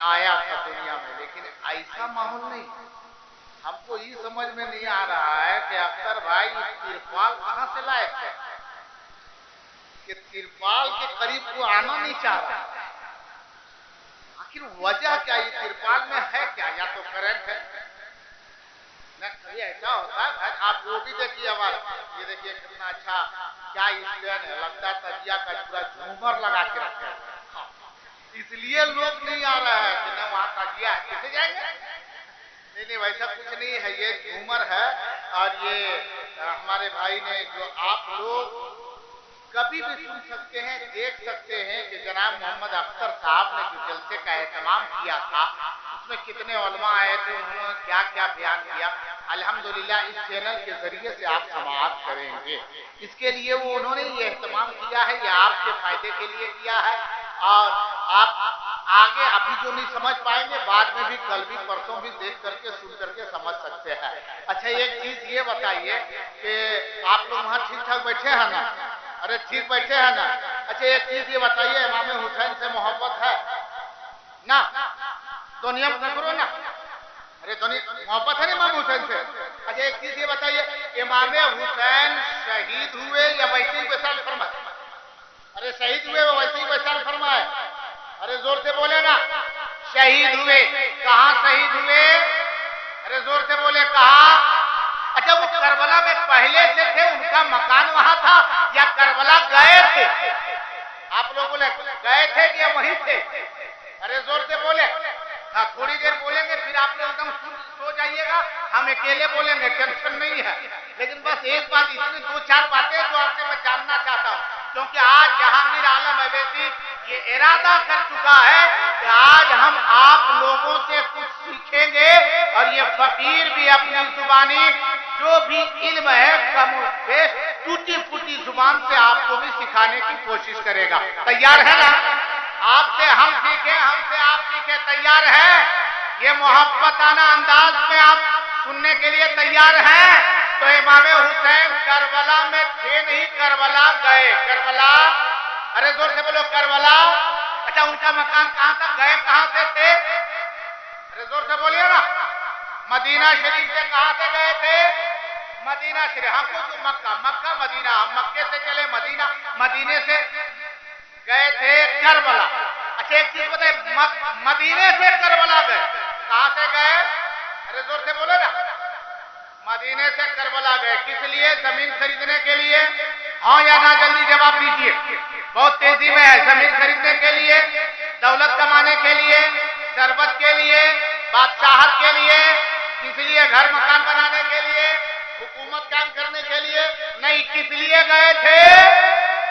आया था दुनिया में, लेकिन ऐसा माहौल नहीं। हमको ये समझ में नहीं आ रहा है कि अख्तर भाई तिरपाल कहां से लाए थे कि तिरपाल के करीब को आना नहीं चाह रहा। आखिर वजह क्या, ये तिरपाल में है क्या? या तो करंट है ना, कभी ऐसा होता है। आप वो भी देखिए, आवाज ये देखिए कितना अच्छा, क्या स्टैंड है, लगता है तजिया का पूरा झूमर लगा के रखे हैं। इसलिए लोग नहीं आ रहा है कि ना वहां तजिया है, कैसे जाएंगे? नहीं नहीं, वैसा कुछ नहीं है, ये झूमर है। और ये हमारे भाई ने, जो आप लोग कभी भी सुन सकते हैं, देख सकते हैं कि जनाब मोहम्मद अख्तर साहब ने जो जलसे का एहतमाम किया था, उसमें कितने उलमा आए थे, उन्होंने क्या क्या बयान किया। अल्हम्दुलिल्लाह इस चैनल के जरिए से आप समाअत करेंगे। इसके लिए वो उन्होंने ये एहतमाम किया है, ये आपके फायदे के लिए किया है। और आप आगे अभी जो नहीं समझ पाएंगे, बाद में भी, कल भी, परसों भी देख करके, सुन करके समझ सकते हैं। अच्छा, एक चीज ये बताइए कि आप लोग वहां ठीक ठाक बैठे हैं ना? अरे ठीक बैठे हैं ना? अच्छा, एक चीज ये बताइए, इमाम हुसैन से मोहब्बत है ना? दुनिया में करो ना। अरे दुनिया मोहब्बत है ना इमाम हुसैन से? अच्छा, एक चीज ये बताइए, इमाम हुसैन शहीद हुए या वैसे ही वैसाल फरमाए? अरे शहीद हुए वो वैसे ही वैसाल फरमाए? अरे जोर से बोले ना, शहीद हुए। कहां शहीद हुए? अरे जोर से बोले, कहा? अच्छा, वो करबला में पहले से थे, उनका मकान वहां था, या करबला गए थे? आप लोग बोले गए थे कि वहीं थे? अरे जोर से बोले। हाँ, थोड़ी देर बोलेंगे, फिर आप लोग एकदम सो जाइएगा, हम अकेले बोलेंगे, टेंशन नहीं है। लेकिन बस एक बात, इसमें दो चार बातें जो आपसे मैं जानना चाहता हूँ, क्योंकि आज जहांगीर आलम अवैसी ये इरादा कर चुका है कि आज हम आप लोगों से कुछ सीखेंगे, और ये फकीर भी अपनी जुबानी जो भी इल्म है कम बेश टूटी फूटी जुबान से आपको भी सिखाने की कोशिश करेगा। तैयार है ना? आपसे हम सीखे, हमसे आप सीखे, तैयार है? ये मोहब्बताना अंदाज में आप सुनने के लिए तैयार हैं? तो इमाम हुसैन करबला में थे नहीं, करबला गए। करबला, अरे जोर से बोलो, करबला। अच्छा, उनका मकान कहां था, गए कहां से थे? अरे जोर से बोलिए ना। मदीना शरीफ से कहां से गए थे? मदीना शरीफ। हमको तो मक्का, मक्का मदीना, हम मक्के से चले मदीना, मदीने से गए थे करबला। अच्छा, एक चीज बताइए, मदीने से करबला गए, कहां से गए? अरे जोर से बोलो ना। मदीने से करबला गए, किस लिए? जमीन खरीदने के लिए? हाँ या ना, जल्दी जवाब दीजिए, बहुत तेजी में है। जमीन खरीदने के लिए, दौलत कमाने के लिए, शरबत के लिए, बादशाहत के लिए, किस लिए? घर मकान बनाने के लिए, हुकूमत काम करने के लिए नहीं, किस लिए गए थे?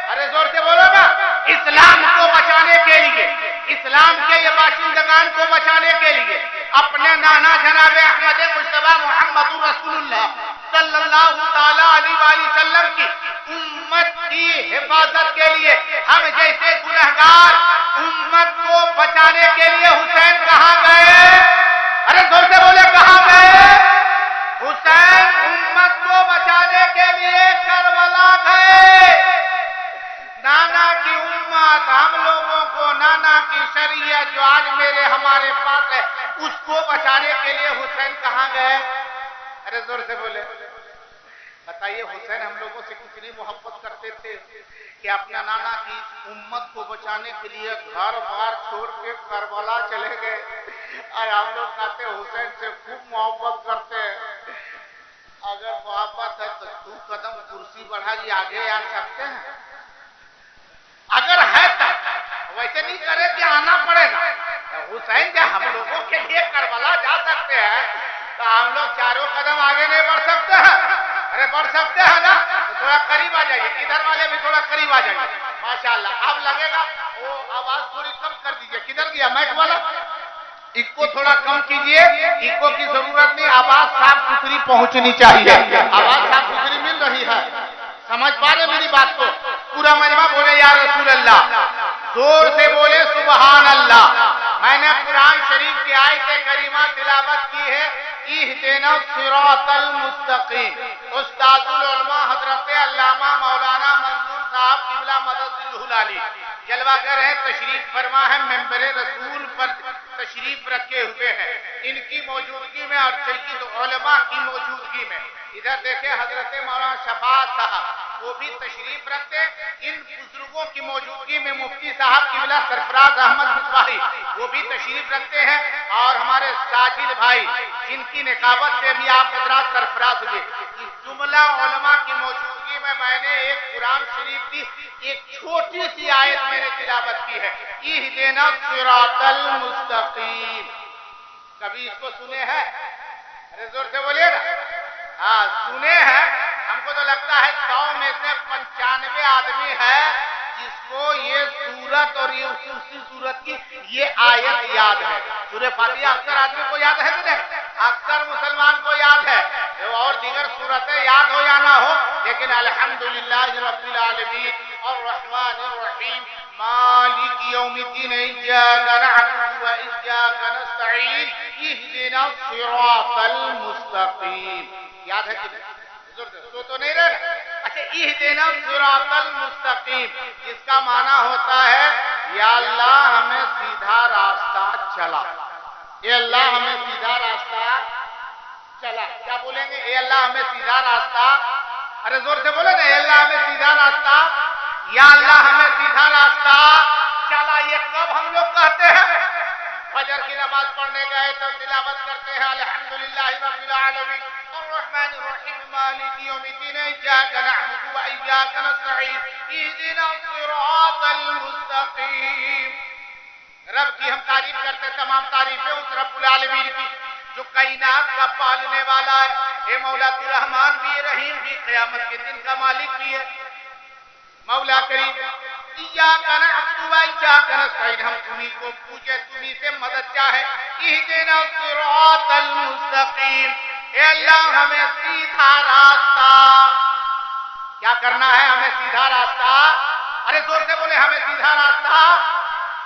अरे जोर से बोलो ना। इस्लाम को बचाने के लिए, इस्लाम के ये बाशिंदगान को बचाने के लिए, अपने नाना जनाब अहमद मुस्तफा मोहम्मद रसूलुल्लाह सल्लल्लाहु ताला अलैहि वसल्लम की उम्मत की हिफाजत के लिए, हम जैसे गुनहगार उम्मत को बचाने के लिए हुसैन कहां गए? अरे जोर से बोले, कहां गए? हुसैन उम्मत को बचाने के लिए करबला गए। नाना की उम्मत, हम लोगों को नाना की शरीयत जो आज मेरे हमारे पास है, उसको बचाने के लिए हुसैन कहां गए? अरे जोर से बोले, बताइए। हुसैन हम लोगों से कितनी मोहब्बत करते थे कि अपना नाना की उम्मत को बचाने के लिए घर बार छोड़ के करबला चले गए। और हम लोग कहते हुसैन से खूब मोहब्बत करते हैं। अगर मोहब्बत है तो 2 कदम कुर्सी बढ़ा के आगे आ सकते हैं, अगर है तो। वैसे नहीं करे कि आना पड़ेगा। हुसैन जब हम लोगों के लिए करबला जा सकते हैं, तो हम लोग 4 कदम आगे नहीं बढ़ सकते हैं? अरे बढ़ सकते हैं ना? तो थोड़ा करीब आ जाइए, इधर वाले भी थोड़ा करीब आ जाइए। माशाल्लाह, अब लगेगा। वो आवाज थोड़ी कम कर दीजिए। किधर गया माइक वाला? इको थोड़ा कम कीजिए। इको की जरूरत नहीं, आवाज साफ सुथरी पहुंचनी चाहिए। आवाज साफ सुथरी मिल रही है? समझ पा रहे मेरी बात को? पूरा मजमा बोले या रसूल अल्लाह, जोर से बोले सुबहान अल्लाह। मैंने कुरान शरीफ की आयत करीमा तिलावत की है, इहदिना सिरातल मुस्तकीम। उस्तादुल उलमा हजरत अल्लामा मौलाना मंजूर साहब किबला मदद अली जलवागर है, तशरीफ फरमा है मेंबरे रसूल पर तशरीफ रखे हुए हैं, इनकी मौजूदगी में और सैयद उलमा की मौजूदगी में। इधर देखे हजरत मौलाना शफाअत साहब, वो भी तशरीफ रखते। इन बुजुर्गों की मौजूदगी में मुफ्ती साहब किबला सरफराज अहमद मिसबाही वो भी तशरीफ रखते हैं, और हमारे साजिद भाई जिनकी निकाबत से भी आप हजरात सरफराज हुए। इस जुमला उलमा की मौजूदगी में मैंने एक कुरान शरीफ की एक छोटी सी आयत मैंने तिलावत की है, इहदिना सिरातल मुस्तकीम। कभी इसको सुने हैं? अरे जोर से बोलिए ना। हाँ सुने हैं। हमको तो लगता है 100 में से 95 आदमी है जिसको ये सूरत और ये उसी सूरत की ये आयत याद है। सूरह फातिहा अक्सर आदमी को याद है कि नहीं? अक्सर मुसलमान को याद है, और दीगर सूरतें याद हो या ना हो, लेकिन अल्हम्दुलिल्लाह रब्बिल आलमीन और रहमानिर रहीम मालिक यौमिद्दीन इय्याका नअबुदु व इय्याका नस्तईन इहदिना सिरातल मुस्तकीम। याद है कि नहीं? तो नहीं रहे। अच्छा, इहदिना सिरातल मुस्तकीम जिसका माना होता है या अल्लाह हमें सीधा रास्ता चला, ये अल्लाह हमें सीधा रास्ता चला। क्या बोलेंगे? ये अल्लाह हमें सीधा रास्ता। अरे जोर से बोले ना, ये अल्लाह हमें सीधा रास्ता, या अल्लाह हमें सीधा रास्ता चला। ये कब हम लोग कहते हैं? फजर की नमाज पढ़ने गए तो तिलावत करते हैं अल्हम्दुलिल्लाहि रब्बिल आलमीन अर्रहमानिर रहीम मालिक यौमिद्दीन इय्याका नअबुदु व इय्याका नस्तईन इहदिना सिरातल मुस्तकीम। रब की हम तारीफ करते, तमाम तारीफें उस रब्बुल आलमीन की जो कायनात का पालने वाला है। ए मौला तू रहमान भी है, रहीम भी, क़यामत के दिन का मालिक भी है। मौला करीम इय्याका नअबुदु व इय्याका नस्तईन, हम तुम्हीं को पूजे, तुम्हीं से मदद चाहे। इहदिना सिरातल मुस्तकीम, ए अल्लाह हमें सीधा रास्ता। क्या करना है? हमें सीधा रास्ता। अरे जोर से बोले, हमें सीधा रास्ता।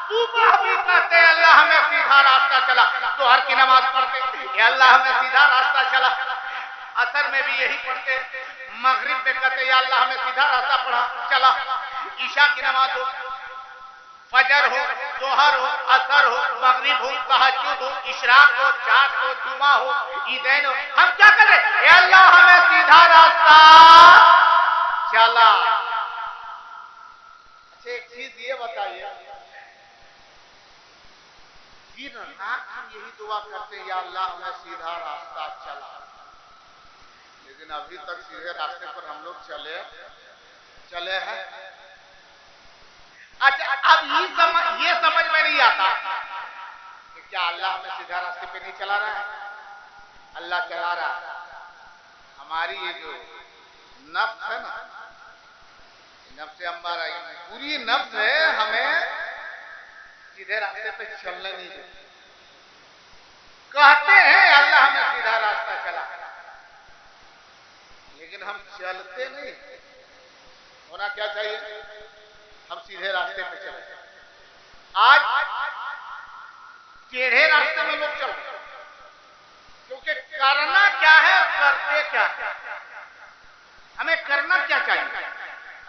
सुबह भी कहते हैं अल्लाह हमें सीधा रास्ता चला, तो हर की नमाज पढ़ते अल्लाह हमें सीधा रास्ता चला। असर में भी यही पढ़ते, मगरिब में कहते या अल्लाह हमें सीधा रास्ता पढ़ा चला। ईशा की नमाज हो, फजर हो, जोहर हो, असर हो, मगरिब हो, तहज्जुद हो, इशराक हो, चाँद हो, जुमा हो, ईदैन हो, हम क्या करें? या अल्लाह हमें सीधा रास्ता चला। अच्छा एक चीज ये बताइए, दिन रात हम यही दुआ करते हैं या अल्लाह हमें सीधा रास्ता चला, लेकिन अभी तक सीधे रास्ते पर हम लोग चले हैं। अच्छा अब ये समझ में नहीं आता कि क्या अल्लाह हमें सीधा रास्ते पे नहीं चला रहा है? अल्लाह चला रहा है। हमारी ये जो नफ्स है ना, नफ्स अम्मारा, पूरी नफ्स है हमें सीधे रास्ते पे चलने नहीं देते। कहते हैं अल्लाह हमें सीधा रास्ता चला, लेकिन हम चलते नहीं। होना क्या चाहिए? हम सीधे रास्ते पे चले। आज टेढ़े रास्ते में लोग चल रहे, क्योंकि करना क्या है और करते क्या है। हमें करना क्या चाहिए?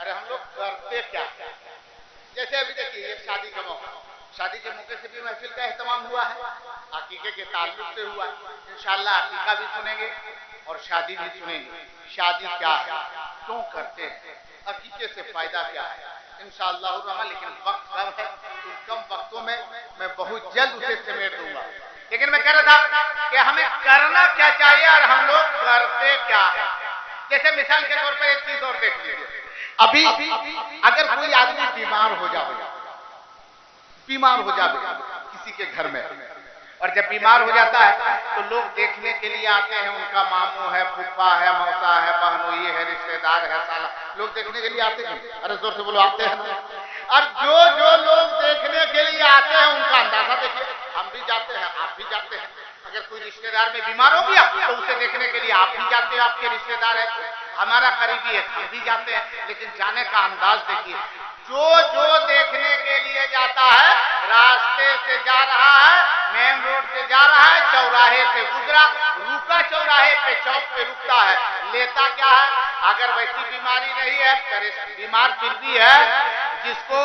अरे हम लोग करते क्या? जैसे अभी देखिए ये शादी का मौका, शादी के मौके से भी महफिल का एहतमाम हुआ है, अकीके के ताल्लुक से हुआ। इंशाअल्लाह अकीका भी सुनेंगे और शादी भी सुनेंगे। शादी क्या है, क्यों करते हैं, अकीके से फायदा क्या है, इंशाअल्लाह रहमान। लेकिन वक्त कम है, इन कम वक्तों में मैं बहुत जल्द उसे समेट दूंगा। लेकिन मैं कह रहा था कि हमें करना क्या चाहिए और हम लोग करते क्या है। जैसे मिसाल के तौर पर एक चीज और देख लीजिए, अभी अगर कोई आदमी बीमार हो जाए किसी के घर में, और जब बीमार हो जाता है तो लोग देखने के लिए आते हैं। उनका मामू है, फूफा है, मौसा है, बहनोई है, रिश्तेदार है, साला लोग देखने के लिए आते हैं। अरे जोर से बोलो, आते हैं। और जो लोग देखने के लिए आते हैं उनका अंदाजा देखिए। हम भी जाते हैं, आप भी जाते हैं। अगर कोई रिश्तेदार में बीमार हो गया तो उसे देखने के लिए आप भी जाते हैं, आपके रिश्तेदार है, हमारा करीबी है, हम भी जाते हैं। लेकिन जाने का अंदाज देखिए, जो देखने के लिए जाता है, रास्ते से जा रहा है, मेन रोड से जा रहा है, चौराहे से गुजरा, रुका चौराहे पे, चौक पे रुकता है, लेता क्या है? अगर वैसी बीमारी नहीं है, बीमार फिर भी है, जिसको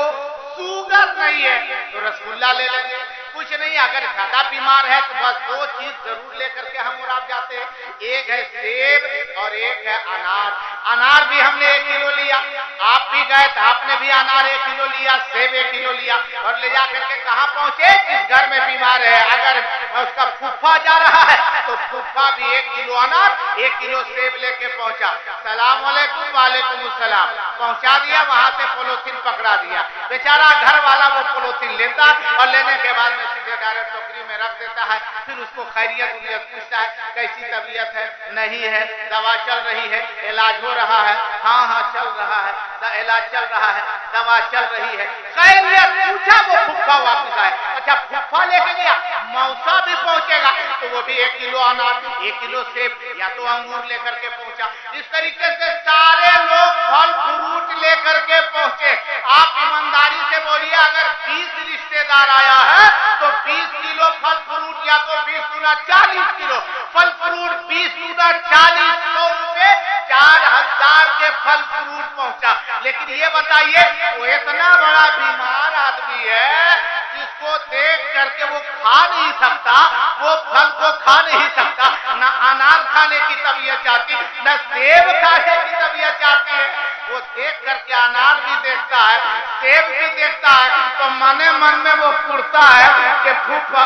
शुगर नहीं है तो रसगुल्ला ले लेंगे, कुछ नहीं, अगर ज्यादा बीमार है तो बस दो चीज जरूर लेकर के हम और आप जाते हैं, एक है सेब और एक है अनार। अनार भी हमने 1 किलो लिया, आप भी गए तो आपने भी अनार 1 किलो लिया, सेब 1 किलो लिया और ले जाकर के कहाँ पहुंचे? जिस घर में बीमार है, अगर उसका फूफा जा रहा है तो फूफा भी 1 किलो अनार 1 किलो सेब लेके पहुंचा। सलाम वालेकुम, वालेकुम सलाम, पहुंचा दिया, वहां से पोलोथीन पकड़ा दिया। बेचारा घर वाला वो पोलोथीन लेता और लेने के बाद में सीधे डायरेक्ट टोकरी में रख देता है। फिर उसको खैरियत उरियत पूछता है, कैसी तबीयत है? नहीं है। दवा चल रही है? इलाज हो रहा है? हाँ हाँ चल रहा है, इलाज चल रहा है, दवा चल रही है। खैरियत पूछा, वो फुफ्फा वापस आए। अच्छा, फुफ्फा लेके गया, मौसा भी पहुंचेगा तो वो भी 1 किलो अनार 1 किलो सेब या तो अंगूर लेकर के पहुंचा। इस तरीके से सारे लोग फल फ्रूट लेकर के पहुंचे। आप ईमानदारी से बोलिए, अगर 20 रिश्तेदार आया है तो 20 किलो फल फ्रूट, या तो 20 गुना 40 किलो फल फ्रूट, 20 गुना 40, 100 रुपए, 4000 के फल फ्रूट पहुंचा। लेकिन ये बताइए, वो इतना बड़ा बीमार आदमी है जिसको देख करके वो खा नहीं सकता, वो फल को खा नहीं सकता, न अनार खाने की तबीयत चाहती, न सेब खाने की तबीयत चाहती है। वो देख करके अनार भी देखता है, सेब भी देखता है, तो मने मन में वो फुरता है कि फूफा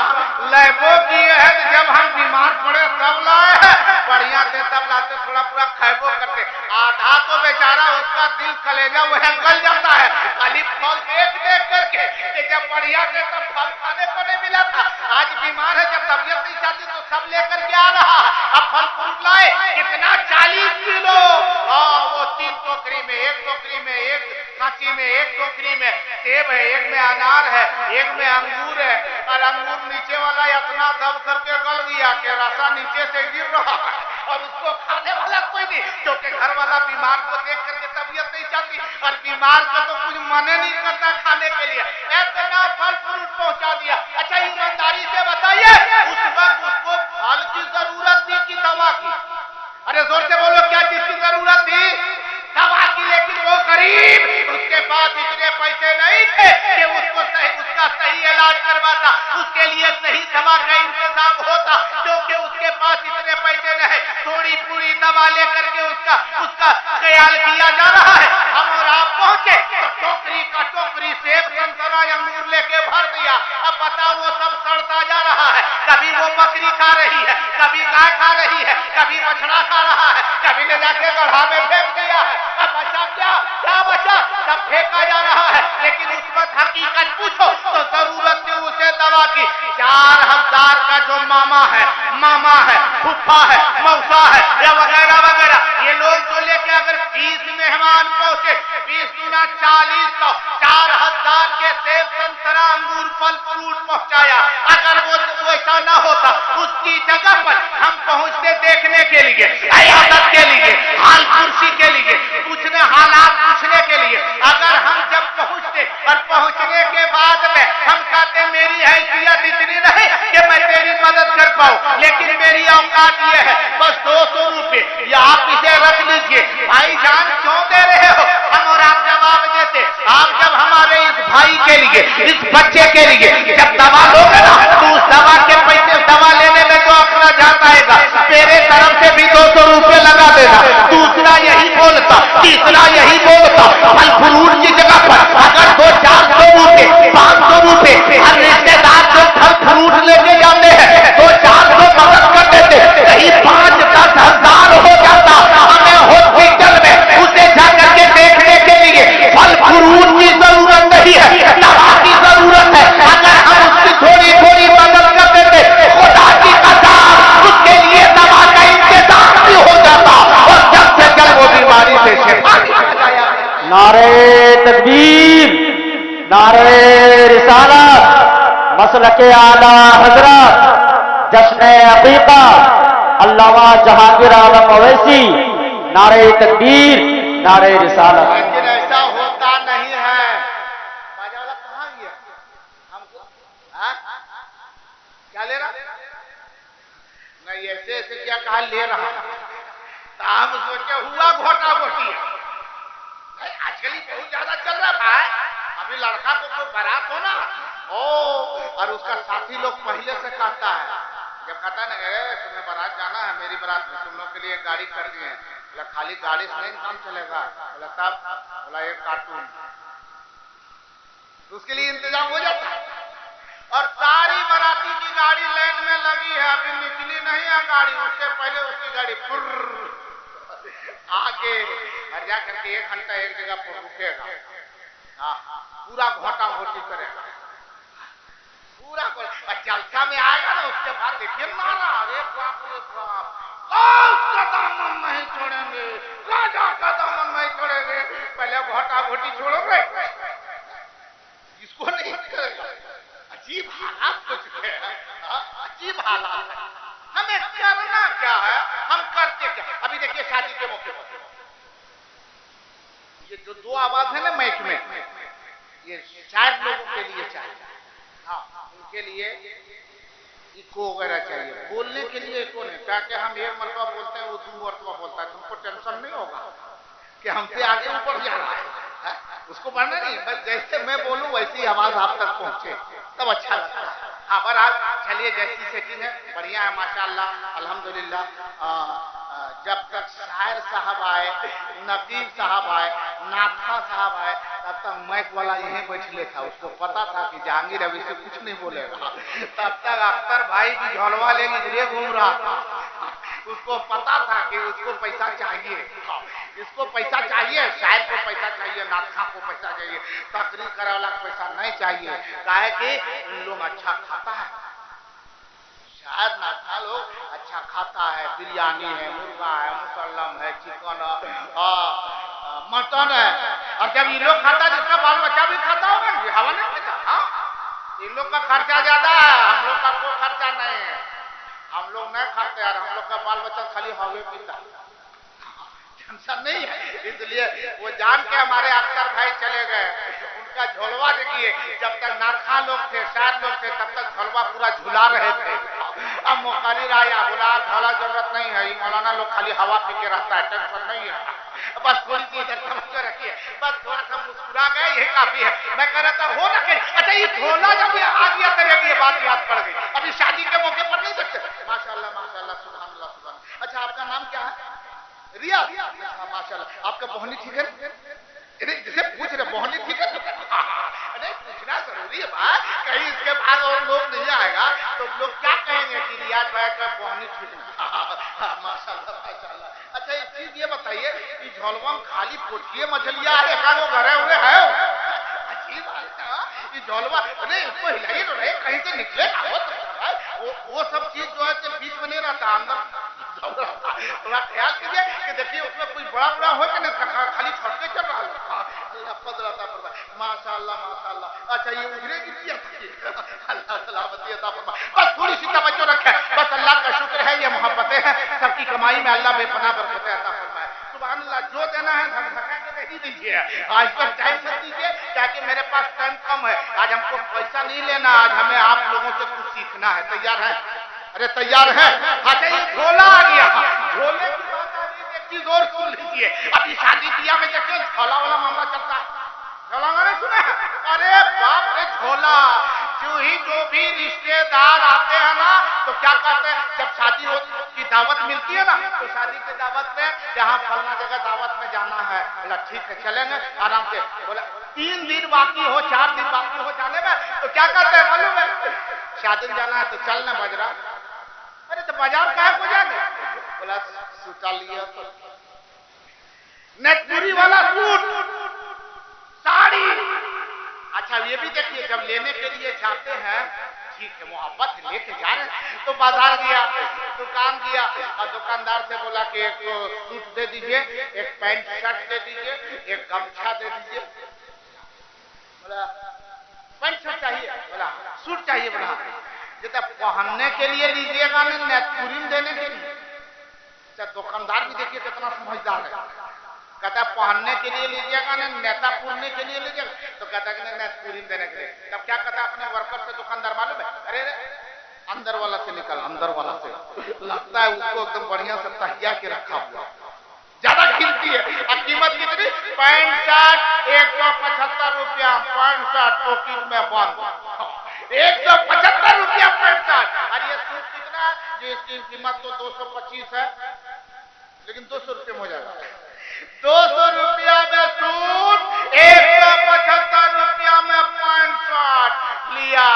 लेबो की है, जब हम बीमार पड़े तब लाए हैं, बढ़िया से तब लाते, थोड़ा पूरा खैबो करते। आधा तो बेचारा उसका दिल कलेजा वो गल जाता है खाली फल देख देख करके, कि जब बढ़िया से तब फल खाने को नहीं मिला था, आज बीमार है, जब तबीयत नहीं चाहती तो सब लेकर के आ रहा है। अब फल फ्रूट लाए कितना? 40 किलो। वो 3 टोकरी में, 1 टोकरी में, 1 कांची में, 1 टोकरी में सेब है, 1 में अनार है, 1 में अंगूर है, और अंगूर नीचे वाला इतना दब करके गल गया कि रसा नीचे से गिर रहा है और उसको खाने वाला कोई नहीं, क्योंकि घर वाला बीमार को देख करके तबीयत नहीं चाहती और बीमार का तो कुछ मन नहीं करता खाने के लिए। इतना फल फ्रूट पहुंचा दिया। अच्छा, ईमानदारी से बताइए, उस वक्त उसको फल की जरूरत थी कि दवा की? अरे जोर से बोलो, क्या चीज की जरूरत थी? दवा की। लेकिन वो गरीब, उसके पास इतने पैसे नहीं थे कि उसका सही इलाज करवाता, उसके लिए सही दवा का इंतजाम होता, क्योंकि उसके पास इतने पैसे नहीं। थोड़ी पूरी दवा लेकर के उसका ख्याल किया जा रहा है। हम और आप पहुंचे तो टोकरी का टोकरी सेब संतरा अंगूर लेके भर दिया। अब बताओ, वो सब सड़ता जा रहा है। कभी वो बकरी खा रही है, कभी गाय खा रही है, कभी बछड़ा खा रहा है, कभी ले जाके गड्ढा में फेंक दिया है। अब बचा क्या बचा? सब फेंका जा रहा है। लेकिन उस वक्त हकीकत पूछो तो जरूरत थी उसे दवा की। 4000 का जो मामा है, फूफा है, मौसा है, या वगैरह वगैरह, ये लोग जो लेके अगर 20 मेहमान पहुंचे, 20 गुना 40 तो 4000 के सेब संतरा अंगूर फल फ्रूट पहुंचाया। अगर वो ऐसा ना होता, उसकी जगह पर हम पहुंचते देखने के लिए, इयादत के लिए, हाल कुर्सी के लिए, पूछने हालात पूछने के लिए। अगर हम जब पहुंचते और पहुंचने के बाद में हम कहते मेरी हैसियत इतनी नहीं कि मैं तेरी मदद कर पाऊं, लेकिन मेरी औकात ये है, बस 200 रुपए, या आप इसे रख लीजिए। भाईजान क्यों दे रहे हो? हम और आप जवाब देते, आप जब हमारे इस भाई के लिए, इस बच्चे के लिए जब दवा लोगे ना, तो उस दवा के पैसे, दवा लेने में जो अपना जाता है, तेरे तरफ से भी 200 रुपए लगा देना। दूसरा यही बोलता, तीसरा यही बोलता, फल फ्रूट की जगह पर अगर 200-400 रुपए, 500 रुपए हर रिश्तेदार जो फल फ्रूट लेके जाते हैं, 200-400 मदद कर देते, कहीं 5-10 हजार हो जाता। हमें हॉस्पिटल में उसे जाकर के देखने के लिए फल फ्रूट की जरूरत नहीं है, दवा की जरूरत है। अगर हम उसकी थोड़ी थोड़ी मदद कर देते, खुदा की कसम उसके लिए दवा का इंतजाम भी हो जाता और जल्द से जल्द वो बीमारी से शिफा भी हो जाया। नारे तकबीर, नारे रिसालत, मसलके आला हजरत, जश्न अकीका अल्लामा जहांगीर आलम अवैसी। नारे तकबीर, नारे रिसालत। लेकिन ऐसा होता नहीं है। बाजाला कहाँ गया? हमको क्या ले रहा? नहीं, ऐसे ऐसे क्या कहा ले रहा? तो हम सोचे हुआ घोटा घोटी। आजकल ही बहुत ज्यादा चल रहा है। अभी लड़का को कोई बारात हो ना, ओ, और उसका साथी लोग पहले से कहता है, जब कहता है ना तुम्हें बारात जाना है, मेरी बारात में तुम लोग के लिए गाड़ी कर दिए हैं, बोला खाली गाड़ी से नहीं काम चलेगा, बोला तब, बोला एक कार्टून, तो उसके लिए इंतजाम हो जाता है। और सारी बाराती की गाड़ी लाइन में लगी है, अभी निकली नहीं है गाड़ी, उससे पहले उसकी गाड़ी फुर्र आगे और जा करके 1 घंटा एक जगह पर रुकेगा, हाँ पूरा घोटा घोटी करेगा, पूरा जलसा में आएगा ना, उसके बाद देखिए नारा, अरे बाप रे बाप, का दामन नहीं छोड़ेंगे, राजा का दामन नहीं छोड़ेंगे, पहले घोटा घोटी छोड़ोगे, इसको नहीं करेगा। अजीब हालात हो चुके हैं, अजीब हालात है। हमें करना क्या है, हम करते क्या। अभी देखिए शादी के मौके पर ये जो 2 आवाज है ना माइक में, ये शायद लोगों के लिए चाहिए, हाँ उनके लिए इको वगैरह चाहिए, बोलने के लिए इको नहीं, ताकि हम 1 मरतबा बोलते हैं वो 2 मरतबा बोलता है, तुमको टेंशन नहीं होगा कि हमसे आगे ऊपर जा रहा है, उसको बढ़ना नहीं, बस जैसे मैं बोलूं वैसी आवाज आप तक पहुंचे तब अच्छा लगता है। हाँ पर आज चलिए जैसी सेटिंग है बढ़िया है माशाअल्लाह अल्हम्दुलिल्लाह। जब तक शायर साहब आए, नकीब साहब आए, नाथा साहब आए, तब तक माइक वाला यहीं बैठले था, उसको पता था कि जहांगीर अभी से कुछ नहीं बोलेगा, तब तक अख्तर भाई की झोलवा लेके इधरे घूम रहा था, उसको पता था कि उसको पैसा चाहिए, इसको पैसा चाहिए, शायर को पैसा चाहिए, नाथा को पैसा चाहिए, तकरीर करे वाला को पैसा नहीं चाहिए, काहे कि इन लोग अच्छा खाता है, शायद नाथा लोग अच्छा खाता है, बिरयानी है, मुर्गा है, मुसल्लम है, चिकन मटन है, और जब ये लोग खाता है जिसका बाल बच्चा भी खाता होगा, हवा नहीं पीता, इन लोग का खर्चा ज्यादा है, हम लोग का कोई खर्चा नहीं है, हम लोग नहीं खाते यार, हम लोग का बाल बच्चा खाली हवे पीता, टेंशन नहीं है, इसलिए वो जान के हमारे अख्तर भाई चले गए, उनका झोलवा देखिए, जब तक नाखा लोग थे, शायर लोग थे, तब तक झोलवा पूरा झुला रहे थे, अब मुकाली राया बोला झोला जरूरत नहीं है, मौलाना लोग खाली हवा पी के रहता है, टेंशन नहीं है, बस थोड़ी सी इधर समझ के रखिए, बस थोड़ा सा मुस्कुरा गए यही काफी है। मैं कह रहा था हो ना कि अच्छा ये झोला जब आ गया तब ये बात याद पड़ गई, अभी शादी के मौके पर नहीं सकते, माशाल्लाह माशाल्लाह सुभान अल्लाह सुभान। अच्छा आपका नाम क्या है? रिया, माशाल्लाह। आपका बोहनी ठीक है? जैसे पूछ रहे बोहनी ठीक है, अरे पूछना जरूरी है भाई, कहीं इसके बाद और लोग नहीं आएगा तो लोग क्या कहेंगे कि रियाज भाई का बोहनी ठीक नहीं, माशाल्लाह माशाल्लाह। अच्छा एक चीज ये बताइए कि झोलवा में खाली पोठिए मछलियां है, एका वो घरे हुए है, अजीब बात है, ये झोलवा अरे उसको हिलाइए तो नहीं कहीं से निकले वो सब चीज जो है बीच में नहीं रहता, अंदर थोड़ा ख्याल कीजिए कि देखिए उसमें कोई बड़ा बड़ा हो कि नहीं, खाली छटके चल रहा है, माशाल्लाह माशाल्लाह। अच्छा ये उधरे गिरी, अल्लाह सलामती अता फरमाए, बस थोड़ी सी तवज्जो रखे, बस अल्लाह का शुक्र है, ये मोहब्बतें हैं, सबकी कमाई में अल्लाह बेपनाह बरकतें अता फरमाए, सुभान अल्लाह। जो देना है धका के नहीं दीजिए, आज पर टाइम से दीजिए, ताकि मेरे पास टाइम कम है, आज हमको पैसा नहीं लेना, आज हमें आप लोगों से कुछ सीखना है। तैयार है? अरे तैयार है? हाँ ये झोला आ गया, झोले की बात आ रही है, एक चीज और सुन लीजिए, अभी शादी ब्याह में देखिए झोला वाला मामला चलता है, झोला मैंने सुना है, अरे बाप रे झोला, जो भी रिश्तेदार आते हैं ना तो क्या कहते हैं, जब शादी की दावत मिलती है ना तो शादी की दावत में जहाँ फलना जगह दावत में जाना है, बोला ठीक है चलेंगे आराम से, बोला 3 दिन बाकी हो 4 दिन बाकी हो जाने में तो क्या कहते हैं मालूम है, शादी में जाना है तो चलना बजरा, अरे तो बाजार काहे को जाने, बोला सूटा लिया तो नेटपुरी वाला सूट साड़ी। अच्छा ये भी देखिए जब लेने के लिए जाते हैं, ठीक है मोहब्बत लेके जा रहे हैं, तो बाजार गया, दुकान गया और दुकानदार से बोला कि एक सूट दे दीजिए, एक पैंट शर्ट दे दीजिए, एक गमछा दे दीजिए, बोला पैंट शर्ट चाहिए, बोला सूट चाहिए, बोला जैसे पहनने के लिए लीजिएगा ना नेटपुरी देने के लिए। अच्छा दुकानदार भी देखिए कितना समझदार है, कहता है पहनने के लिए लीजिएगा ना नेता पूरने के लिए लीजिएगा, तो कहता है कि नेतपुरी देने के लिए, तब क्या कहता है अपने वर्कर से दुकानदार मालूम है, अरे अंदर वाला से निकल, अंदर वाला से लगता है उसको एकदम बढ़िया से तहिया के रखा हुआ, ज्यादा खिलती है। और कीमत कितनी? 65 175 रुपया। 65 टोकी में बंद 175 रुपया 65। और ये सूट कितना है? जो इसकी कीमत तो 225 है, लेकिन 200 रुपये में हो जाएगा। 200 रुपया में सूट, 175 रुपया में 65 लिया।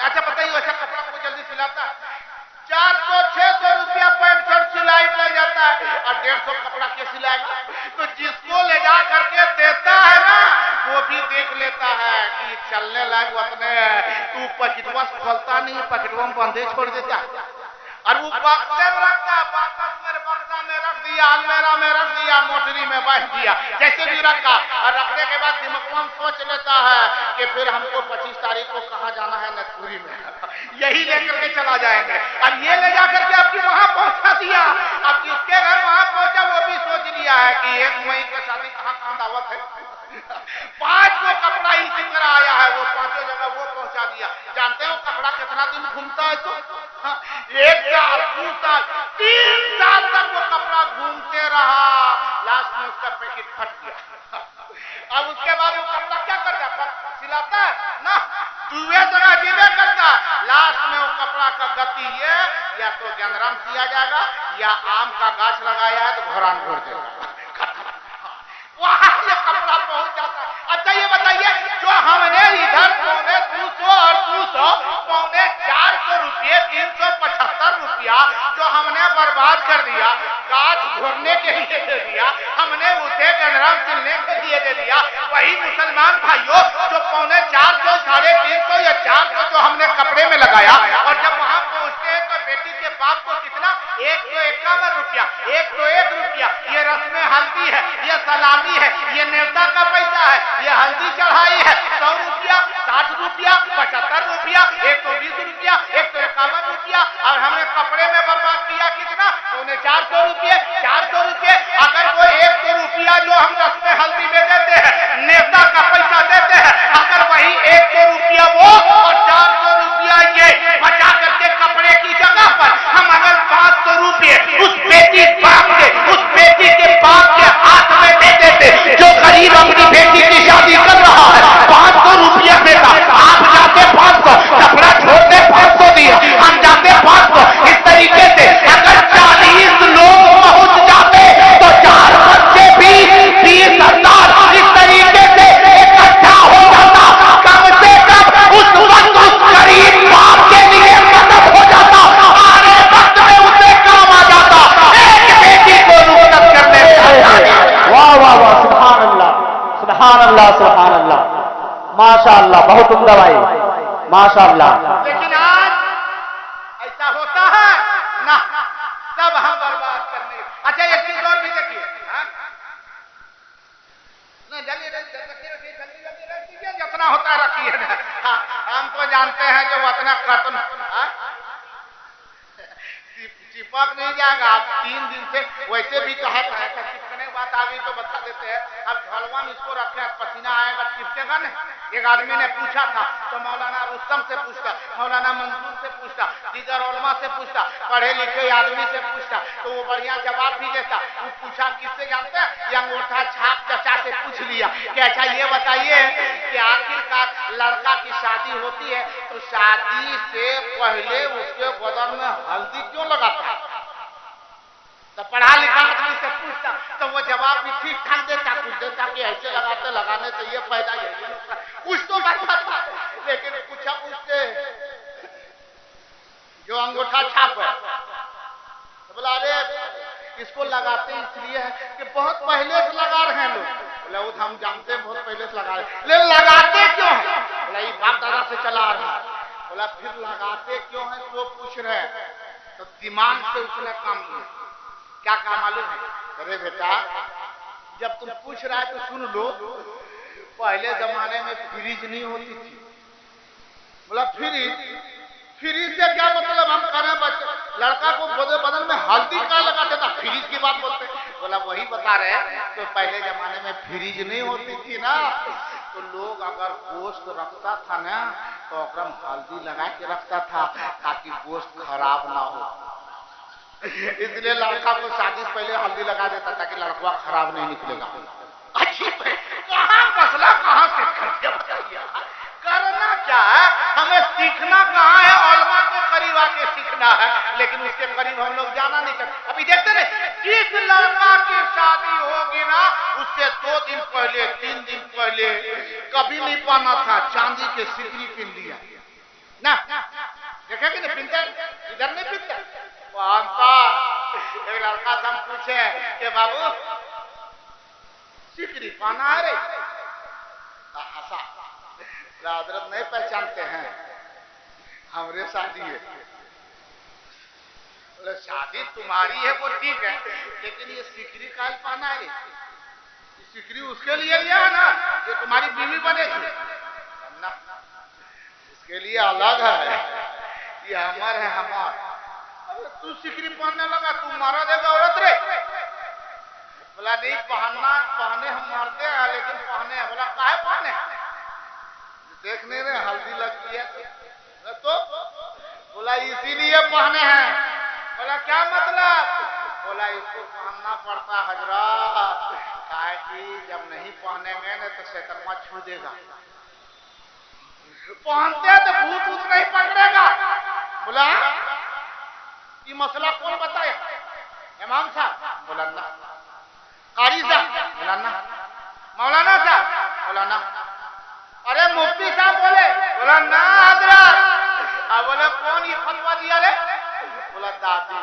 अच्छा बताइए, अच्छा कपड़ा को जल्दी सिलाता है? 400-600 रुपया पैंट शर्ट सिलाई मिल जाता है, और 150 कपड़ा के सिलाएगा? तो जिसको ले जा करके देता है ना, वो भी देख लेता है कि चलने लायक उतने है। तू पकेटवा खोलता नहीं, पकेटवा में बंदे छोड़ देता है, और वो बक्से में रखता है, वापस मेरे बक्सा में रख दिया, अलमेरा में रख दिया, मोटरी में बांध दिया, जैसे भी रखा। और रखने के बाद दिमाग में सोच लेता है कि फिर हमको 25 तारीख को कहाँ जाना है, नथुरी में, यही लेकर के चला जाएंगे। अब ये ले जाकर के आपकी वहां पहुंचा दिया। अब जिसके घर वहां पहुंचा वो भी सोच लिया है कि 1 मई का शादी कहाँ दावत है। 5 को कपड़ा इसी तरह आया है, वो 5 जगह वो पहुंचा दिया। जानते हो कपड़ा कितना दिन घूमता है? तो 1 साल, 2 साल, 3 साल तक वो कपड़ा घूमते रहा। लास्ट में उसका पैकेट फट गया। अब उसके बाद वो कपड़ा क्या करता है? सिलाता है ना, दूसरे जगह जीवे करता है। लास्ट में वो कपड़ा का गति ये, या तो गेंदराम किया जाएगा, या आम का गाछ लगाया है तो घोरान घोर देगा। वहां से कपड़ा पहुंच जाता है। अच्छा ये बताइए, जो हमने इधर 200 और 200 400 रुपये, 375 रुपया जो हमने बर्बाद कर दिया, गाछ घोरने के लिए दे दिया, हमने उसे गेंदराम सिलने के लिए दे दिया। वही मुसलमान भाइयों जो 450, 350 या 400 जो हमने कपड़े में लगाया, और जब वहां पहुंचते हैं तो बेटी के बाप को कितना? 151 रुपया, 101 रुपया। ये रस्में हल्दी है, ये सलामी है, ये न्योता का पैसा है, ये हल्दी चढ़ाई है। 100 रुपया, 60 रुपया, 75 रुपया, 120 रुपया, 151 रुपया। और हमने कपड़े में बर्बाद किया कितना? 450 रुपये, 400 रुपये। अगर वो 100 रुपया जो हम रस्में हल्दी में देते हैं, नेता का पैसा देते हैं, अगर वही 100 रुपया वो और 400 रुपया ये बचा करके कपड़े की जगह पर हम अगर 500 रुपये उस बेटी के बाप के हाथ में दे देते, जो गरीब अपनी बेटी की शादी कर रहा है, 500 रुपया देता, आप जाते 500, कपड़ा छोड़ते 500 दिया, हम जाते 500। इस तरीके से अगर 40 लोग पहुंच जाते तो 4 बच्चे भी 20,000 इस तरीके से इकट्ठा हो जाता। कम से कम उस वक्त उस गरीब बाप के लिए मदद हो जाता, आने वक्त में उसे काम आ जाता। एक बेटी को नुकसान करने से। वाह वाह वाह, सुभान अल्लाह, सुभान अल्लाह, सुभान अल्लाह, माशाअल्लाह, बहुत उम्दा भाई, माशाअल्लाह। लेकिन आज ऐसा होता है ना, सब हम बर्बाद करने। अच्छा एक चीज और भी देखिए, जल्दी जितना होता है रखिए ना। हम तो जानते हैं जो उतना खत्म चिपक नहीं जाएगा। आप 3 दिन से वैसे भी कहा था, चिपकने की बात आ गई तो बता देते हैं। अब झलवा में इसको रखे, पसीना आएगा, चिपकेगा ना। एक आदमी ने पूछा था तो मौलाना रुस्तम से पूछता, मौलाना मंसूर से पूछता, दीगर उलमा से पूछता, पढ़े लिखे आदमी से पूछता, तो वो बढ़िया जवाब भी देता। वो पूछा किससे जानते हैं? ये अंगूठा छाप चचा से पूछ लिया कि अच्छा ये बताइए कि आखिरकार लड़का की शादी होती है तो शादी से पहले उसके बदन में हल्दी क्यों लगाता है? तो पढ़ा लिखा आदमी से पूछता तो वो जवाब भी ठीक ठाक देता, कुछ देता कि ऐसे लगाने से ये फायदा, ये कुछ तो बताता। लेकिन पूछा उससे जो अंगूठा छाप है, तो बोला अरे इसको लगाते इसलिए है कि बहुत पहले से लगा रहे हैं लोग। बोला वो हम जानते हैं बहुत पहले से लगा रहे हैं, लेकिन लगाते क्यों है? बोला ये बाप दादा से चला रहा है। बोला फिर लगाते क्यों है वो पूछ रहे हैं, तो दिमाग से उसने काम लिया। क्या काम मालूम है? अरे बेटा जब तुम पूछ रहा है तो सुन लो, पहले जमाने में फ्रिज नहीं होती थी। बोला फ्रिज से क्या मतलब? हम करें बच्चे लड़का को बदन में हल्दी का लगाते था, फ्रिज की बात बोलते। बोला वही बता रहे हैं, तो पहले जमाने में फ्रिज नहीं होती थी ना, तो लोग अगर गोश्त रखता था ना तो हल्दी लगा के रखता था ताकि गोश्त खराब ना हो। इसलिए लड़का को शादी से पहले हल्दी लगा देता ताकि लड़का खराब नहीं निकलेगा। अजीब है, कहाँ मसला कहाँ से कर दिया बताइए। करना क्या है, हमें सीखना कहाँ है, औलमा के करीब आके सीखना है, लेकिन उसके करीब हम लोग जाना नहीं चाहते। अभी देखते नहीं, जिस लड़का की शादी होगी ना उससे 2 दिन पहले 3 दिन पहले कभी नहीं पाना था चांदी के सिकरी पहन लिया ना, देखेंगे नहीं पिनते, इधर नहीं पिनते पानता। एक लड़का से हम पूछे कि बाबू सिकरी पाना है रे, हंसा, हजरत नहीं पहचानते हैं, हमरे शादी है। बोले शादी तुम्हारी है वो ठीक है, लेकिन ये सिकरी काल पाना है, सिकरी उसके लिए लिया है ना जो तुम्हारी बीवी बनेगी ना, इसके लिए अलग है, ये हमार है हमार। अरे तू सिकरी पहनने लगा, तू मारा देगा औरत रे। बोला नहीं पहनना, पहने हम मारते हैं लेकिन पहने हैं। बोला काहे पहने, देखने में हल्दी लगती है तो। बोला इसीलिए पहने हैं। बोला क्या मतलब, बोला इसको पहनना पड़ता हजरत, काहे कि जब नहीं पहनेंगे ना तो शैतान छू देगा, पहनते तो भूत भूत नहीं पकड़ेगा। बोला ये मसला कौन बताया, इमाम साहब? बोला ना। कारी साहब? बोला ना। मौलाना साहब? बोला ना। अरे मुफ्ती साहब बोले? बोला ना हजरत। अब बोले कौन ये फतवा दिया रे? बोला दादी।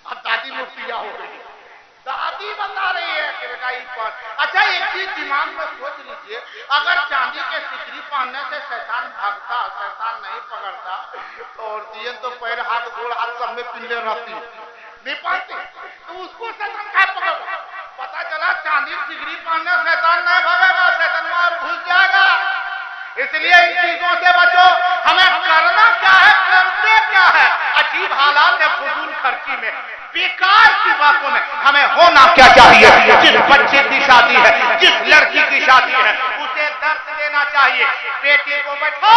अब दादी मुफ्तिया हो गई, दादी बता रही है कि बेटा ये पहन। अच्छा एक चीज दिमाग में सोच लीजिए, अगर चांदी के सिकरी पहनने से शैतान भागता, शैतान नहीं पकड़ता, तो औरतियन तो पैर हाथ गोड़ हाथ सब में पिंडे रहती नहीं पाती, तो उसको शैतान क्या पकड़ेगा? पता चला चांदी सिकरी पहनने शैतान नहीं भागेगा, शैतान मार घुस जाएगा। इसलिए इन चीजों से बचो। हमें करना क्या है, करते क्या है, अजीब हालात है फजूल खर्ची में, बेकार की बातों में हमें होना क्या चाहिए। जिस बच्चे की शादी है, जिस लड़की की शादी है, उसे दर्द देना चाहिए। बेटी को बैठो,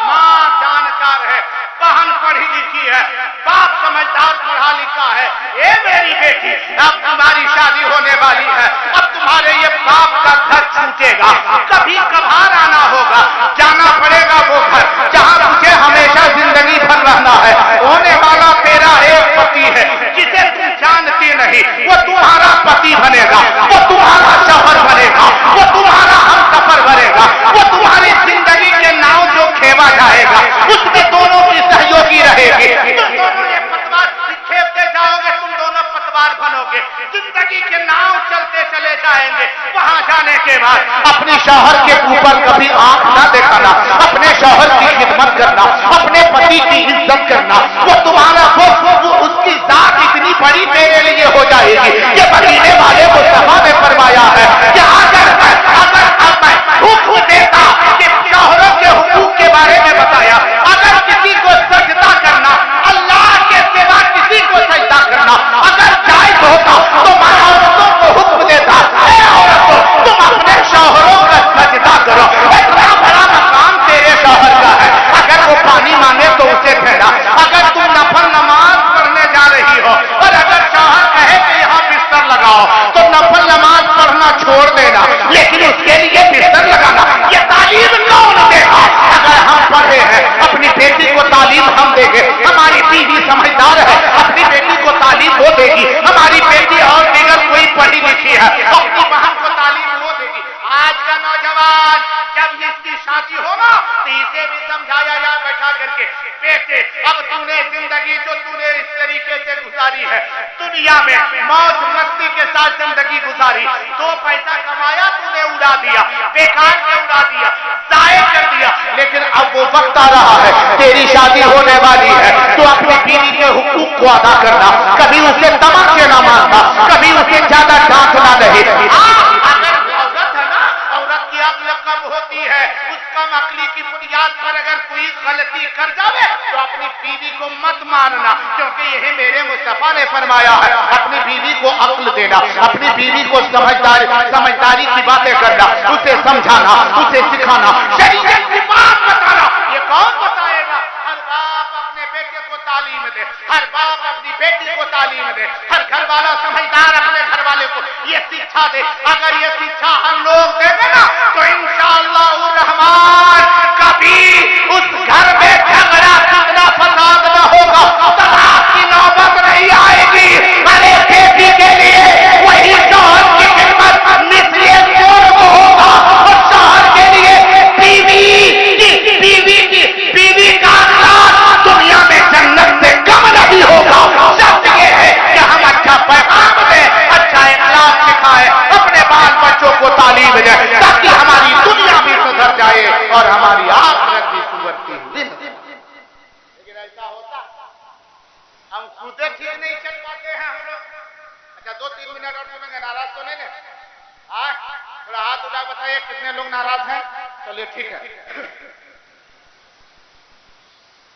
माँ जानकार है, बहन पढ़ी लिखी है, बाप समझदार पढ़ा लिखा है। ये मेरी बेटी, अब तुम्हारी शादी होने वाली है, अब तुम्हारे ये बाप का घर छूटेगा, कभी कभार आना होगा, जाना पड़ेगा वो घर जहाँ तुझे हमेशा जिंदगी भर रहना है। होने वाला तेरा एक पति है जिसे तुम जानती नहीं, वो तुम्हारा पति बनेगा, वो तुम्हारा शौहर बनेगा, वो तुम्हारा हमसफर बनेगा, वो तुम्हारी जिंदगी के नाव जो खेवा जाएगा उसमें दोनों की सहयोगी रहेगी। तुम दोनों ये पतवार खेवते जाओगे, तुम दोनों पतवार बनोगे, जिंदगी के नाव चलते चले जाएंगे। वहां जाने के बाद अपने शौहर के ऊपर कभी आंख ना दिखाना, अपने शौहर की खिदमत करना, अपने पति की इज्जत करना, वो तुम्हारा वो उसकी जात इतनी बड़ी तेरे लिए हो जाएगी। ये मदीने वाले मुस्तफा ने फरमाया है कि अगर मैं हुक्म देता कि शौहरों के हुकूक के बारे में बताया, अगर किसी को सजदा करना, अल्लाह के सिवा किसी को सजदा करना अगर जायज होता तो मैं औरतों को हुक्म देता, औरतों तुम अपने शौहरों का सजदा करो, इतना बड़ा मकाम तेरे शौहर का है। अगर वो पानी मांगे तो उसे कहना, अगर तुम नफल नमाज पढ़ने जा रही हो और अगर शौहर कहे कि यहाँ बिस्तर लगाओ तो नफल नमाज पढ़ना छोड़ देना, लेकिन उसके लिए बिस्तर लगाना। ये तालीम कौन देगा? अगर हम पढ़े हैं, अपनी बेटी को तालीम हम देंगे, हमारी बीवी समझदार है, अपनी बेटी को तालीम वो देगी, हमारी बेटी और दिगर कोई पढ़ी लिखी है, अपनी बहन को तालीम वो देगी। आज का नौजवान जब इसकी शादी हो ना तो इसे भी समझाया या बैठा करके, बेटे अब तूने जिंदगी जो तूने इस तरीके से गुजारी है, दुनिया में मौज मस्ती के साथ जिंदगी गुजारी, 2 पैसा कमाया तूने उड़ा दिया, बेकार में उड़ा दिया, जाया कर दिया, लेकिन अब वो वक्त आ रहा है, तेरी शादी होने वाली है, तो अपनी बीवी के हुकूक को अदा करना, कभी उसे तमाचे ना मारना, कभी उसे ज्यादा डांटना नहीं। अगर औरत है ना, औरत की अक्ल कम होती है, उस कम अक्ली की बुनियाद पर अगर कोई गलती कर जावे तो अपनी बीवी को मत मानना, क्योंकि यही मेरे मुस्तफा ने फरमाया है, अपनी बीवी को अक्ल देना, अपनी बीवी को समझदारी की बातें करना, उसे समझाना, उसे सिखाना, शरीयत की बात बताना। ये कौन बताएगा? हर बाप अपने बेटे को तालीम दे, हर बाप अपनी बेटी को तालीम दे, हर घर वाला समझदार अपने घर वाले को ये शिक्षा दे। अगर ये शिक्षा हम लोग देंगे ना तो इंशाअल्लाह रहमान कभी उस घर में झगड़ा झगड़ा फसाद न होगा, तलाक की नौबत नहीं आएगी। अरे बेटी के लिए वही शौहर की खिदमत मिसले जुर्म होगा और शौहर के लिए बीवी का साथ दुनिया में जन्नत से कम नहीं होगा। शर्त ये है कि हम अच्छा पैगाम दें, अच्छा इखलास सिखाएं, अपने बाल बच्चों को तालीम दें, ताकि हमारी दुनिया भी सुधर जाए और हमारी आखिरत भी सुधरती हुई। लेकिन ऐसा होता हम खुद ठीक नहीं चल पाते हैं हम लोग। अच्छा 2-3 मिनट और सुनेंगे, नाराज तो नहीं ना? थोड़ा हाथ उठा बताइए कितने लोग नाराज हैं। चलिए ठीक है।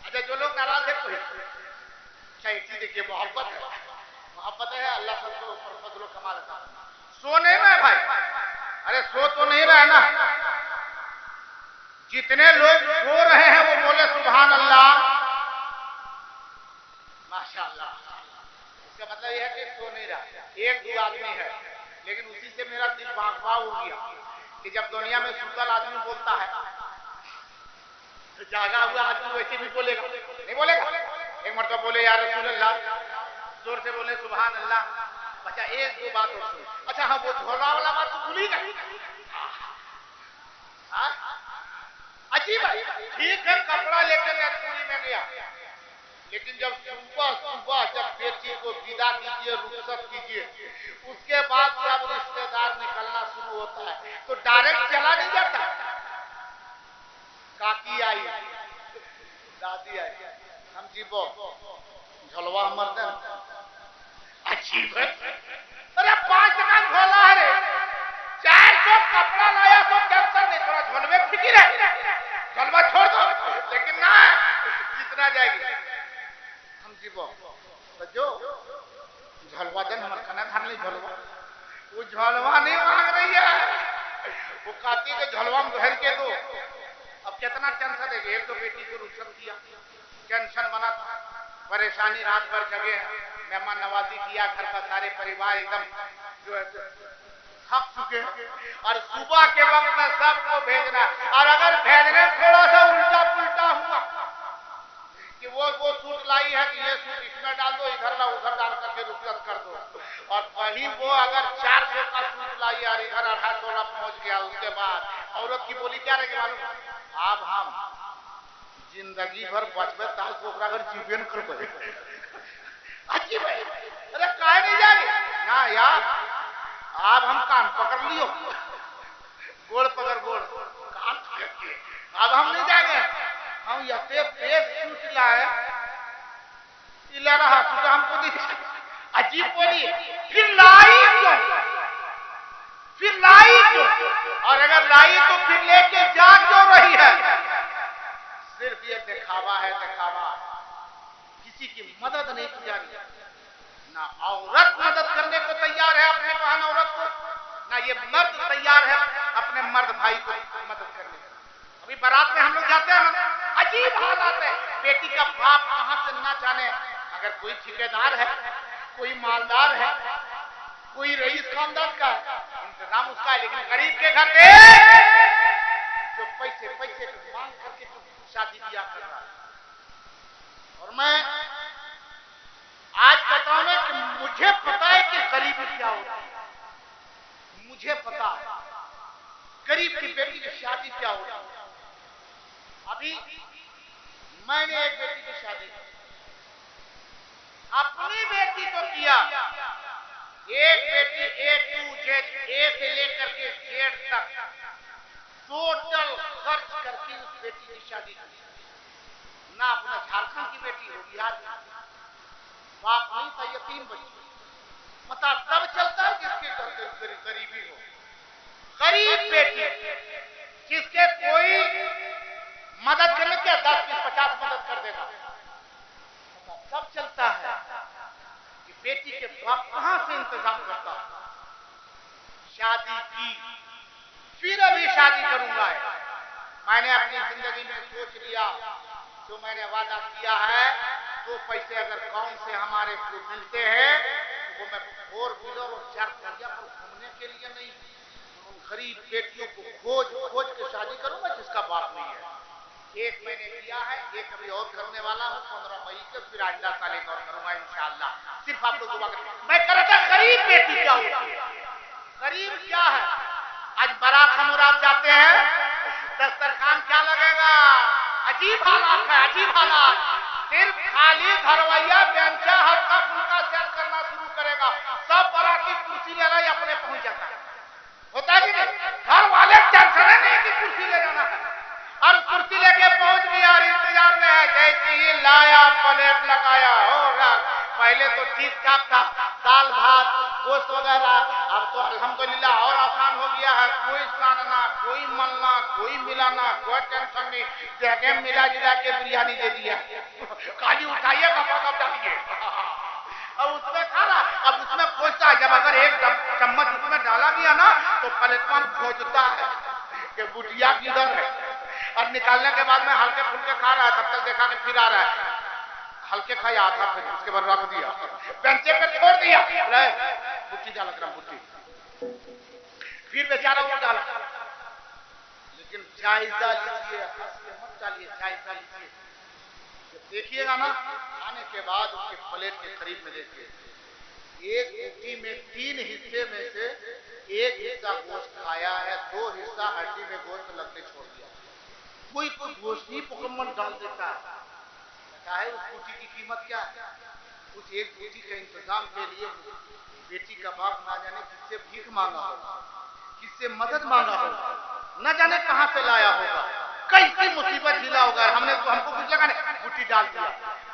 अच्छा जो लोग नाराज है कोई अच्छा एक चीज देखिए, मोहब्बत है अल्लाह सबको ऊपर फजलो कमाल का। सो नहीं रहे भाई, अरे सो तो नहीं रहे ना। जितने लोग सो रहे हैं वो बोले सुभान अल्लाह माशाअल्लाह। इसका मतलब यह है कि सो नहीं रहा। एक दो आदमी है लेकिन उसी से मेरा दिल बागबाग हो गया कि जब दुनिया में सुतल आदमी बोलता है तो जागा हुआ आदमी वैसे भी बोलेगा, नहीं बोलेगा? एक मरतबा बोले या रसूल अल्लाह, जोर से बोले सुभान अल्लाह। अच्छा एक दो बात और सुनो। अच्छा हाँ वो झोला वाला बात तो भूल ही गई। अजीब है, ठीक है कपड़ा लेकर मैं पूरी में गया, लेकिन जब सुबह जब बेटी को विदा कीजिए, रुखसत कीजिए, उसके बाद जब रिश्तेदार निकलना शुरू होता है तो डायरेक्ट चला नहीं जाता। काकी आई, दादी आई, हम जीबो झलवा मर्दन। अजीब है, अरे 5 टका झोला है रे, 400 कपड़ा लाया तो टेंशन नहीं, थोड़ा झोलवे फिकिर है, झलवा छोड़ दो। लेकिन ना जितना जाएगी हम जीबो तो जो झलवा देन हमारे खाना खाने नहीं झलवा, वो झलवा नहीं मांग रही है, वो कहती है झलवा में भर के दो। अब कितना टेंशन है, एक तो बेटी को रुखसत किया, टेंशन बना था, परेशानी रात भर जगे, मेहमान नवाजी किया, घर का सारे परिवार एकदम जो है थक चुके हैं और सुबह के वक्त में सबको भेजना। और अगर भेजने थोड़ा सा उल्टा पुल्टा हुआ कि वो सूट लाई है कि ये सूट इसमें डाल दो, इधर ला उधर डाल करके रुखसत कर दो, और कहीं वो अगर 400 का सूट लाई और इधर 250 पहुंच गया, उसके बाद औरत की बोली क्या रहेगी मालूम? अब हम जिंदगी भर बचबे ताल को अगर जीवे न कर। अजीब है, अरे काहे नहीं जाएगी ना यार, अब हम कान पकड़ लियो, गोड़ पकड़ गोड़, कान पकड़ के अब हम नहीं जाएंगे। हम यते बेस सूट लाए, इला रहा सूट हमको दी। अजीब बोली, फिर लाई क्यों? फिर लाई क्यों? और अगर लाई तो फिर लेके जा क्यों रही है? सिर्फ ये दिखावा है, दिखावा। किसी की मदद नहीं की जा रही, ना औरत मदद करने को तैयार है अपने बहन औरत को, ना ये मर्द तैयार है अपने मर्द भाई को मदद करने को। अभी बारात में हम लोग जाते हैं ना, अजीब हालात है, बेटी का बाप कहां से ना जाने, अगर कोई ठेकेदार है, कोई मालदार है, कोई रईस खानदान का है, इंतजाम उसका है, लेकिन गरीब के घर के जो पैसे मांग करके जो शादी ब्याह कर रहा है। और मैं आज बताऊं ना कि मुझे पता है कि गरीबी क्या होती है, मुझे पता है गरीब की बेटी की शादी क्या होती है। अभी मैंने एक बेटी की शादी की, अपनी बेटी को किया, एक बेटी A से लेकर के Z तक टोटल खर्च करके उस बेटी की शादी की। ना अपना झारखंड की बेटी हो, बिहार की, बाप नहीं था, यतीम बच्ची, पता तब चलता है जिसके घर गरीबी हो। गरीब बेटी जिसके कोई मदद करने के 10-20-50 मदद कर देगा, तब चलता है कि बेटी के बाप कहां से इंतजाम करता। शादी की, फिर अभी शादी करूंगा। मैंने अपनी जिंदगी में सोच लिया, जो मैंने वादा किया है 2 पैसे अगर कौन से हमारे को मिलते हैं तो वो मैं 4 व्हीलर और 4 पहिया पर घूमने के लिए नहीं, उन गरीब बेटियों को खोज खोज के शादी करूंगा जिसका बाप नहीं है। एक मैंने किया है, एक अभी और करने वाला हूँ 15 मई के, फिर आइंदा साल एक और करूंगा इंशाअल्लाह। सिर्फ आप लोग दुआ करें। मैं कह रहा था गरीब बेटी क्या होती है, गरीब क्या है। आज बारात हम आप जाते हैं, दस्तरखान क्या लगेगा, अजीब हालात है, अजीब हालात। सिर्फ खाली घरवैया बेंचा हल्का फुल्का सेट करना शुरू करेगा, सब बाराती कुर्सी ले रही अपने पहुंच जाता है। होता है कि नहीं, घर वाले टेंशन नहीं कि कुर्सी ले जाना है, और कुर्सी लेके पहुंच गया और इंतजार में है। जैसे ही लाया प्लेट लगाया होगा, पहले तो ठीक ठाक था, दाल भात गोश्त वगैरह, अब तो अल्हम्दुलिल्लाह और आसान हो गया है। कोई सानना, कोई मलना, कोई मिलाना, कोई टेंशन नहीं, जगह मिला जुला के बिरयानी दे दिया। काली उठाइए कब डालिए, अब उसमें खाना, अब उसमें खोजता है। जब अगर एक चम्मच उसमें डाला गया ना तो प्लेटफॉर्म खोजता है कि बुटिया किधर है, और निकालने के बाद में हल्के फुल्के खा रहा है, तब तक देखा कि फिर आ रहा है, हल्के खाया था, फिर उसके बाद रख दिया, बेंचे पे छोड़ दिया, बुट्टी डाला बुट्टी, फिर बेचारा वो डाला। लेकिन जायजा लीजिए, मत डालिए, जायजा लीजिए। देखिएगा ना, खाने के बाद उसके प्लेट के करीब में देखिए, एक बुट्टी में 3 हिस्से में से 1 हिस्सा गोश्त खाया है, 2 हिस्सा हड्डी में गोश्त लगने छोड़ दिया। कोई गोश्त ही मुकम्मल डाल देता है। उस बूटी की कीमत क्या है। उस एक बूटी के इंतजाम के लिए बेटी का बाप ना जाने किससे भीख मांगा होगा, किससे मदद मांगा होगा, न जाने कहां से लाया होगा, कैसी मुसीबत झेला होगा। हमको कुछ लगा नहीं, बूटी डाल दिया।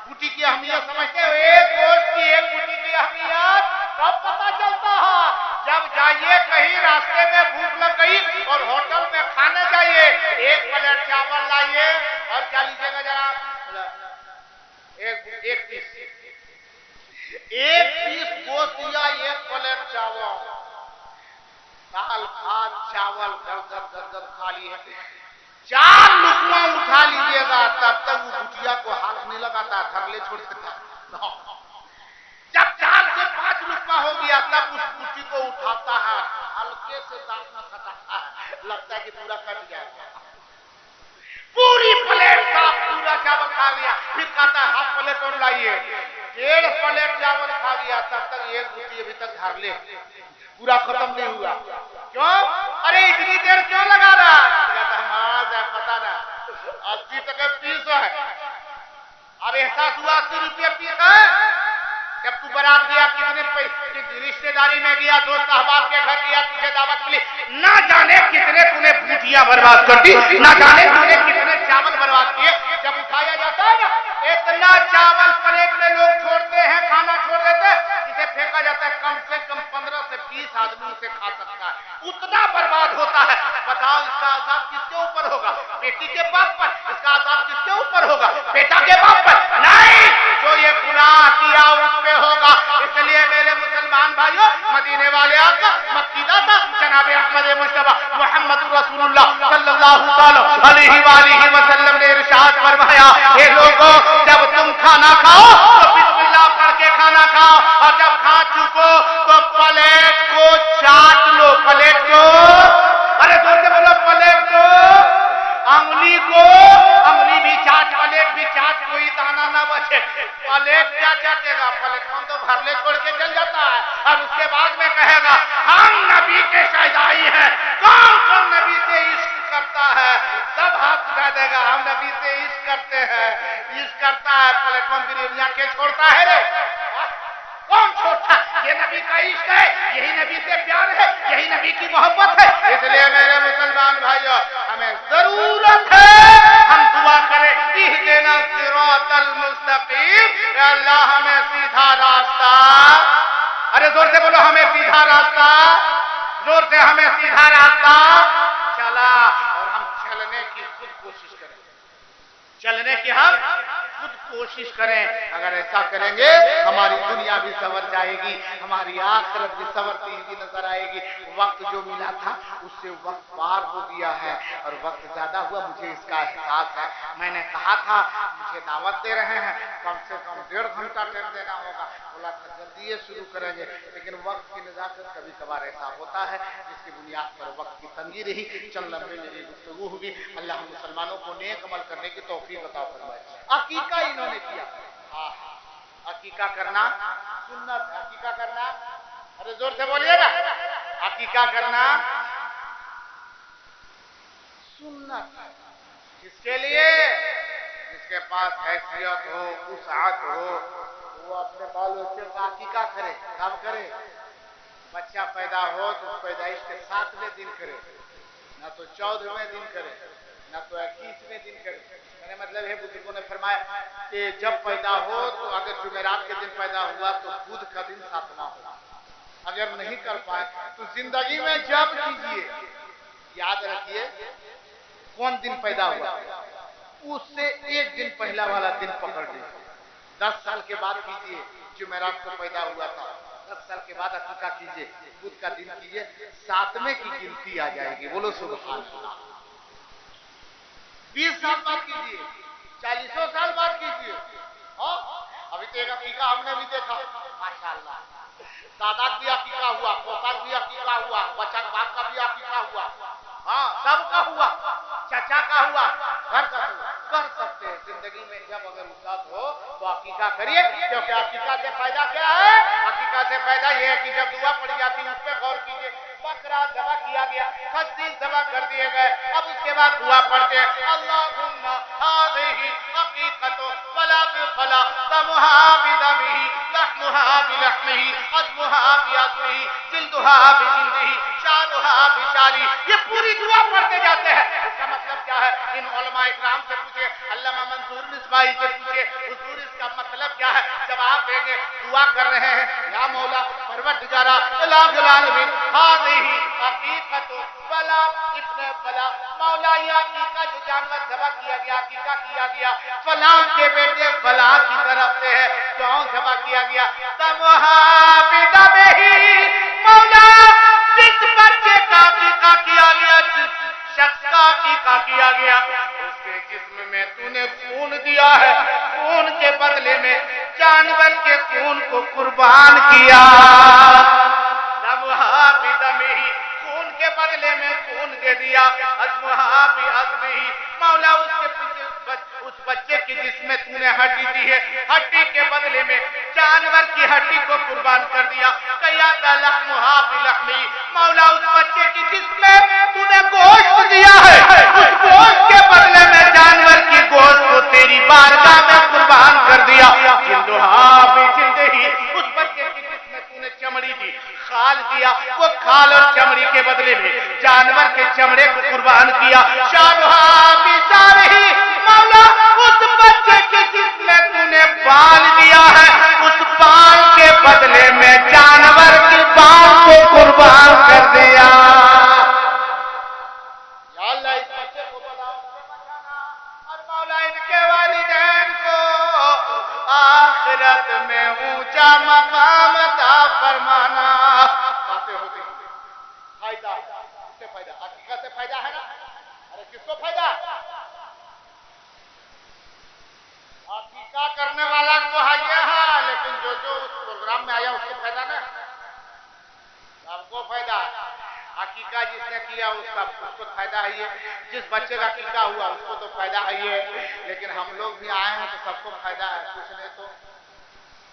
बूटी की अहमियत समझते हो, एक गोश्त की एक बूटी की अहमियत कब पता चलता है, जब जाइए कहीं रास्ते में भूख लग गई और होटल में खाने जाइए, 1 प्लेट चावल लाइए और क्या लीजिएगा जरा, एक पीस गोश्त दिया, 1 प्लेट चावल, दाल भात चावल गदगद खा लिए, 4 लुकमा उठा लीजिएगा, तब तक वो बुटिया को हाथ नहीं लगाता, थरले छोड़ देता। जब 4 से 5 लुकमा हो गया तब उस बुटी को उठाता है, हल्के से दांत न खटाता है, लगता है कि पूरा कट जाएगा। पूरी प्लेट का पूरा चावल खा लिया, फिर कहता है 1/2 प्लेट और लाइए, 1.5 प्लेट चावल खा गया, तब तक 1 बूटी अभी तक धर ले, पूरा खत्म नहीं हुआ। क्यों? अरे इतनी देर क्यों लगा रहा है? कहता है महाराज पता ना 80 टके पीस है, अब एहसास हुआ 80 रुपये पीस है। जब तू बारात गया, कितने पैसे रिश्तेदारी में गया, दोस्त अहबाब के घर गया, तुझे दावत मिली, ना जाने कितने तूने बूटियां बर्बाद कर दी, ना जाने तूने कितने चावल बर्बाद किए। जब उठाया जाता है ना, इतना चावल प्लेट में लोग छोड़ते हैं, खाना छोड़ देते हैं, जिसे फेंका जाता है कम से कम 15 से 20 आदमी उसे खा सकता है, उतना बर्बाद होता है। बताओ इसका आजाद किसके ऊपर होगा? बेटी के बाप पर। इसका आजाद किसके ऊपर होगा? बेटा के बाप पर नहीं, जो ये गुनाह किया उस पे होगा। इसलिए मेरे मुसलमान भाइयों, मदीने वाले आका मक्की दाता जनाब अहमद मुस्तफा मोहम्मद रसूलुल्लाह सल्लल्लाहु अलैहि वसल्लम ने इरशाद फरमाया, हे लोगों, जब तुम खाना खाओ तो बिस्मिल्लाह करके खाना खाओ, और जब खा चुको तो प्लेट को चाट लो। प्लेट को, अरे जोर से बोलो, प्लेट को, अंगुली भी चाट, प्लेट भी चाट, कोई दाना ना बचे। प्लेट क्या चाटेगा? प्लेट हम तो भरले छोड़ के चल जाता है, और उसके बाद में कहेगा हम नबी के शहदाई हैं। कौन कौन नबी से इश्क करता है? सब हाथ उठा देगा, हम नबी से इश्क करते हैं। इश्क करता है, प्लेटफॉर्म बिरयानियां के छोड़ता है रे? कौन छोड़ता? ये नबी का इश्क है, यही नबी से प्यार है, यही नबी की मोहब्बत है। इसलिए मेरे मुसलमान भाइयों, हमें जरूरत है हम दुआ करें, इहदिना सिरातल मुस्तकीम, अल्लाह हमें सीधा रास्ता, अरे जोर से बोलो, हमें सीधा रास्ता, जोर से हमें सीधा रास्ता चला, और हम चलने की खुद कोशिश करें, चलने की हम खुद कोशिश करें। अगर ऐसा करेंगे हमारी दुनिया भी संवर जाएगी, हमारी आखिरत भी संवरती हुई नजर आएगी। वक्त जो मिला था उससे वक्त पार हो गया है और वक्त ज्यादा हुआ, मुझे इसका एहसास है। मैंने कहा था मुझे दावत दे रहे हैं, कम से कम 1.5 घंटा टाइम देना होगा। बोला था जल्दी शुरू करेंगे, लेकिन वक्त की नजाकत कभी कभार ऐसा होता है जिसकी बुनियाद पर वक्त की तंगी रही, चल लंबी मेरी गुफ्तगू हुई। अल्लाह मुसलमानों को नेक अमल करने की तौफीक अता फरमाए। अकीका इन्होंने किया। अकीका करना सुन्नत है। अकीका करना, अरे जोर से बोलिए ना, अकीका करना सुन्नत है। किसके लिए? जिसके पास हैसियत हो, वुसाअत हो, वो अपने बाल बच्चे का अकीका करे। कब करे? बच्चा पैदा हो तो पैदाइश के 7वें दिन करे, ना तो 14वें दिन करे, ना तो 21वें दिन करे। मैंने मतलब है, बुजुर्गों ने फरमाया कि जब पैदा हो तो अगर जुमेरात के दिन पैदा हुआ तो बुध का दिन 7वां होगा। अगर नहीं कर पाए तो जिंदगी में जब कीजिए, याद रखिए कौन दिन पैदा हुआ, उससे 1 दिन पहला वाला दिन पकड़ लीजिए। 10 साल के बाद कीजिए, जुमेरात को पैदा हुआ था, 10 साल के बाद अकीका कीजिए, बुध का दिन कीजिए, 7वें की गिनती आ जाएगी। बोलो सुभान अल्लाह। 20 साल बाद कीजिए, 40 साल बाद कीजिए। अभी तो एक अकीका हमने भी देखा, माशाअल्लाह। दादा की अकीका हुआ, पोता की अकीका हुआ, बच्चा बाप का भी अकीका हुआ, सबका हुआ, चाचा का हुआ। कर सकते हैं जिंदगी में जब अगर उस्ताद हो तो अकीका करिए, क्योंकि अकीका से फायदा क्या है? अकीका से फायदा यह है कि जब दुआ पड़ जाती है उस पर गौर कीजिए। बकरा ज़बह किया गया, खस्सी ज़बह कर दिए गए, अब उसके बाद दुआ पढ़ते हैं, अल्लाहुम्मा हाज़िही अक़ीक़तु फला बिफला दमुहा बिदमिही लहमुहा बिलहमिही अज़मुहा बिअज़मिही जिल्दुहा बिजिल्दिही शारुहा बिशारी। ये पूरी दुआ पढ़ते जाते हैं। इसका मतलब क्या है? इन उलमा इकराम से पूछे, अल्लामा मंसूर मिसबाही से पूछे, हुजूर इसका मतलब क्या है? जवाब देंगे, दुआ कर रहे हैं, या मौला परवरदिगारा इलाहुल आलमीन हाज़िही अक़ीक़तु फला इब्न फला, मौला ये अकीका जो जानवर ज़बह किया गया, अकीका किया गया फलां के बेटे फलां की तरफ से है, क्यों ज़बह किया गया? दमुहा बिदमिही, मौला जिस बच्चे का अकीका किया गया, जिस शख्स का अकीका किया गया, उसके जिस्म में तूने खून दिया है, खून के बदले में जानवर के खून को कुर्बान किया। दमुहा बिदमिही, खून के बदले में खून दे दिया। अज़मुहा बिअज़मिही, मौला उसके पीछे उस बच्चे की जिसमें तूने हड्डी दी है, हड्डी के बदले में जानवर की हड्डी को कुर्बान कर दिया। कयादा लहमुहा बिलहमी, मौला उस बच्चे की जिसमें तूने गोश्त दिया है, उस गोश्त के बदले में जानवर की गोश्त को तेरी बारगाह में कुर्बान कर दिया। जिल्दुहा बिजिल्दिही, उस बच्चे की जिसमें तूने चमड़ी दी, खाल दिया, वो खाल और चमड़ी के बदले में जानवर के चमड़े को कुर्बान किया। शारुहा बिशारिही, मौला उस बच्चे के जिसमें तूने बाल दिया है, उस बाल के बदले में जानवर के बाल को कुर्बान कर दिया। या अल्लाह इस बच्चे को बचाना और मौला इनके वालिदैन को आखिरत में ऊंचा मकाम अता फरमाना। बातें होती फायदा, किससे फायदा? अकीका से फायदा है ना? अरे किसको फायदा? अकीका करने वाला तो है, लेकिन जो जो उस प्रोग्राम में आया उसको फायदा ना, सबको फायदा। अकीका जिसने किया उसको फायदा है, जिस बच्चे का अकीका हुआ उसको तो फायदा है, लेकिन हम लोग भी आए हैं तो सबको फायदा है, कुछ नहीं तो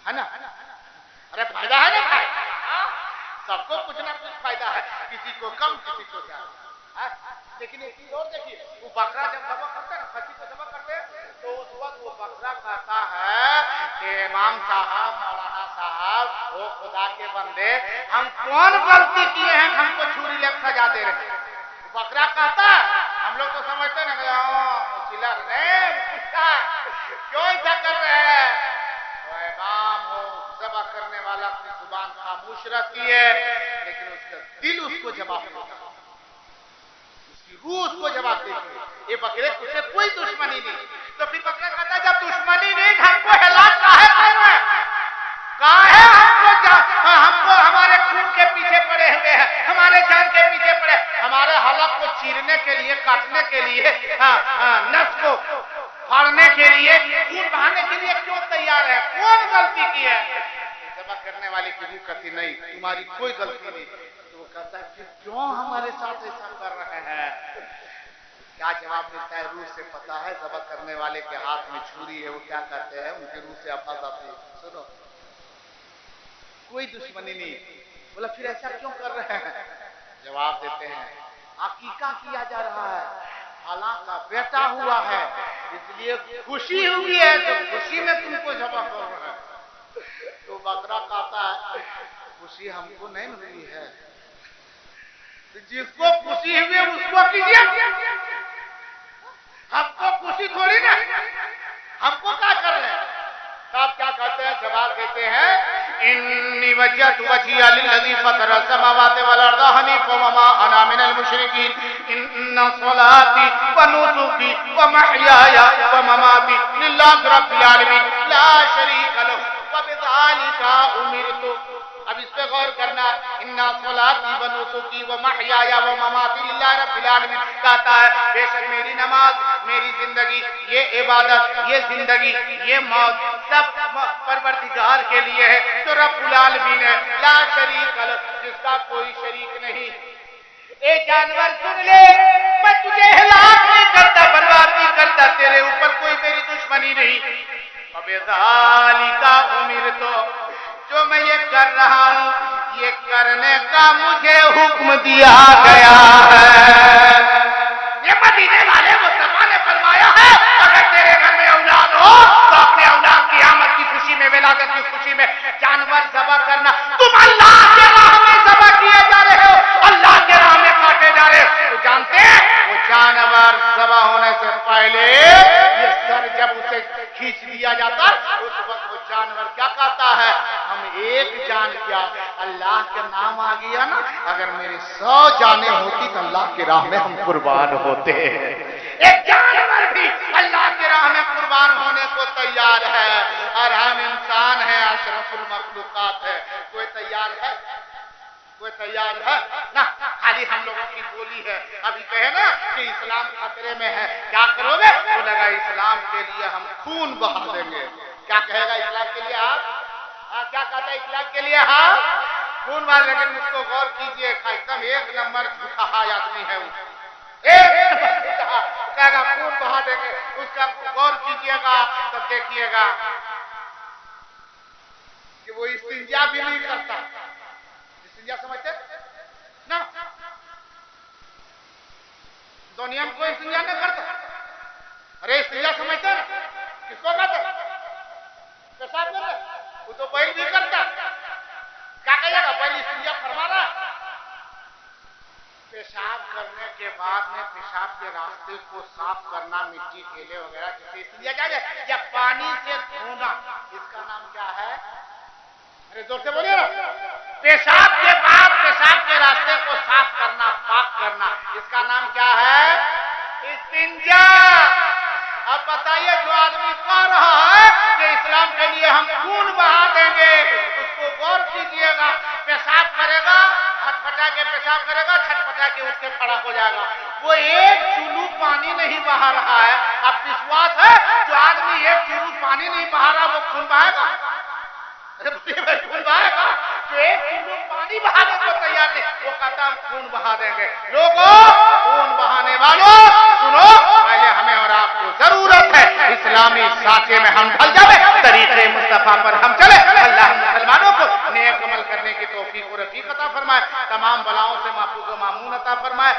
है ना? अरे फायदा है ना, सबको कुछ ना कुछ फायदा है, किसी को कम किसी को ज्यादा। लेकिन एक चीज और देखिए, वो बकरा जब ज़बह करते हैं ना, खस्सी को ज़बह करते हैं, तो उस वक्त वो बकरा कहता है कि इमाम साहब, मौलाना साहब, वो खुदा के बंदे, हम कौन गलती किए हैं हमको छुरी ले सजा दे रहे हैं? बकरा कहता है, हम लोग तो समझते ना चिल्लर क्यों ऐसा कर रहे हैं? तो इमाम हो, ज़बह करने वाला अपनी जुबान खामोश रहती है, लेकिन उसका दिल उसको जवाब देता है, उसकी रूस को जवाब देती है, ये बकरे तुझसे कोई दुश्मनी नहीं। तो फिर बकरा कहता है जब दुश्मनी नहीं हमको हिलाक काहे कर रहे हैं, काहे हमको हमारे खून के पीछे पड़े हुए हैं, हमारे जान के पीछे पड़े, हमारे हलक को चीरने के लिए, काटने के लिए, नस को फाड़ने के लिए, खून बहाने के लिए क्यों तैयार है, कौन गलती की है? जबा करने वाले की रूह कहती नहीं तुम्हारी कोई गलती नहीं। तो वो कहता है कि क्यों हमारे साथ ऐसा कर रहे हैं? क्या जवाब मिलता है? रूह से पता है जबा करने वाले के हाथ में छुरी है, वो क्या कहते हैं, उनके रूह से आवाज आती है, सुनो कोई दुश्मनी नहीं। बोला फिर ऐसा क्यों कर रहे हैं? जवाब देते हैं अकीका किया जा रहा है, खाला का बेटा हुआ है, इसलिए खुशी हुई है, तो खुशी में तुमको जमा कर रहे हैं। तो बकरा कहता है खुशी हमको नहीं हुई है, तो जिसको खुशी हुई है उसको कीजिए, हमको खुशी थोड़ी ना, हमको क्या कर रहे हैं? आप क्या कहते हैं? जवाब देते हैं इन्नी वजहतु वजहिया लिल्लज़ी फ़तरा समावाति वल अर्ज़ हनीफ़ा व मा अना मिनल मुशरिकीन इन्ना सलाती व नुसुकी व महयाया व ममाती लिल्लाहि रब्बिल आलमीन ला शरीका लहु व बिज़ालिका उमिरतु। अब इस पे गौर करना, इन्ना सलाती व नुसुकी व महयाया व ममाती लिल्लाहि रब्बिल आलमीन। कहता है बेशक मेरी नमाज, मेरी जिंदगी, ये इबादत, ये जिंदगी, ये मौत सब परवरदिगार के लिए है, जो रब्बुल आलमीन है, ला शरीक लहु, जिसका कोई शरीक नहीं। ए जानवर सुन ले, मैं तुझे हिलाक नहीं करता, बर्बाद नहीं करता, तेरे ऊपर कोई मेरी दुश्मनी नहीं। बिज़ालिका उमिरतु, जो मैं ये कर रहा हूं ये करने का मुझे हुक्म दिया गया है। ये मदीने वाले मुस्तफा ने फरमाया है अगर तेरे घर में औलाद हो तो अपने औलाद की आमद की खुशी में, विलादत की खुशी में जानवर ज़बह करना। तुम अल्लाह के राह में ज़बह किए जा रहे हो, अल्लाह के राह में काटे जा रहे हो। तो जानते हैं वो जानवर ज़बह होने से पहले ये सर जब उसे खींच दिया जाता उस वक्त वो जानवर क्या कहता है, हम एक जान क्या अल्लाह के नाम आ गया ना, अगर मेरी 100 जानें होती तो अल्लाह की राह में हम कुर्बान होते। एक जानवर भी अल्लाह की राह में कुर्बान होने को तैयार है, और हम इंसान हैं, अशरफुल मखलूकात है। कोई तैयार है? कोई तैयार है ना? खाली हम लोगों की बोली है। अभी कहे ना कि इस्लाम खतरे में है, क्या करोगे? तो लगा इस्लाम के लिए हम खून बहा देंगे। क्या कहेगा इस्लाम के लिए? हाँ क्या कहता है इस्लाम के लिए? हाँ खून बहा। लेकिन उसको गौर कीजिए, एकदम एक नंबर झूठा आदमी है वो, एक कहेगा खून बहा देंगे, उसका गौर कीजिएगा तब देखिएगा कि वो इस्तिंजा भी नहीं करता। इस्तिंजा समझते ना? दुनिया में कोई इस्तिंजा नहीं करता। अरे इस्तिंजा समझते ना? किसको कहते? पेशाब करते, वो तो बैल भी करता। क्या कहेगा? बैल इस्तिंजा फरमा रहा। पेशाब करने के बाद में पेशाब के रास्ते को साफ करना, मिट्टी केले वगैरह जिसे इस्तिंजा क्या है, या पानी से धोना, इसका नाम क्या है? अरे जोर से बोलिए ना। पेशाब के बाद पेशाब के रास्ते को साफ करना, पाक करना, इसका नाम क्या है? इस्तिंजा। अब बताइए जो आदमी कह रहा है कि इस्लाम के लिए हम खून बहा देंगे, उसको गौर कीजिएगा। पेशाब करेगा, छटपटा के पेशाब करेगा, छटपटा के उठ के खड़ा हो जाएगा। वो एक चुल्लू पानी नहीं बहा रहा है। अब विश्वास है जो आदमी एक चुल्लू पानी नहीं बहा रहा वो खून बहाएगा? खून बहाएगा? जो एक चुल्लू पानी बहाने को तैयार नहीं, वो कहता हम खून बहा देंगे। लोगों, खून बहाने वालों सुनो, पहले हमें और आपको जरूरत है इस्लामी साचे में हम ढल जाए, तरीके मुस्तफा पर हम चले। अल्लाह मुसलमानों को नेक अमल करने की तौफीक और रफीक अता फरमाए, तमाम बलाओं से महफूज व मामून अता फरमाए।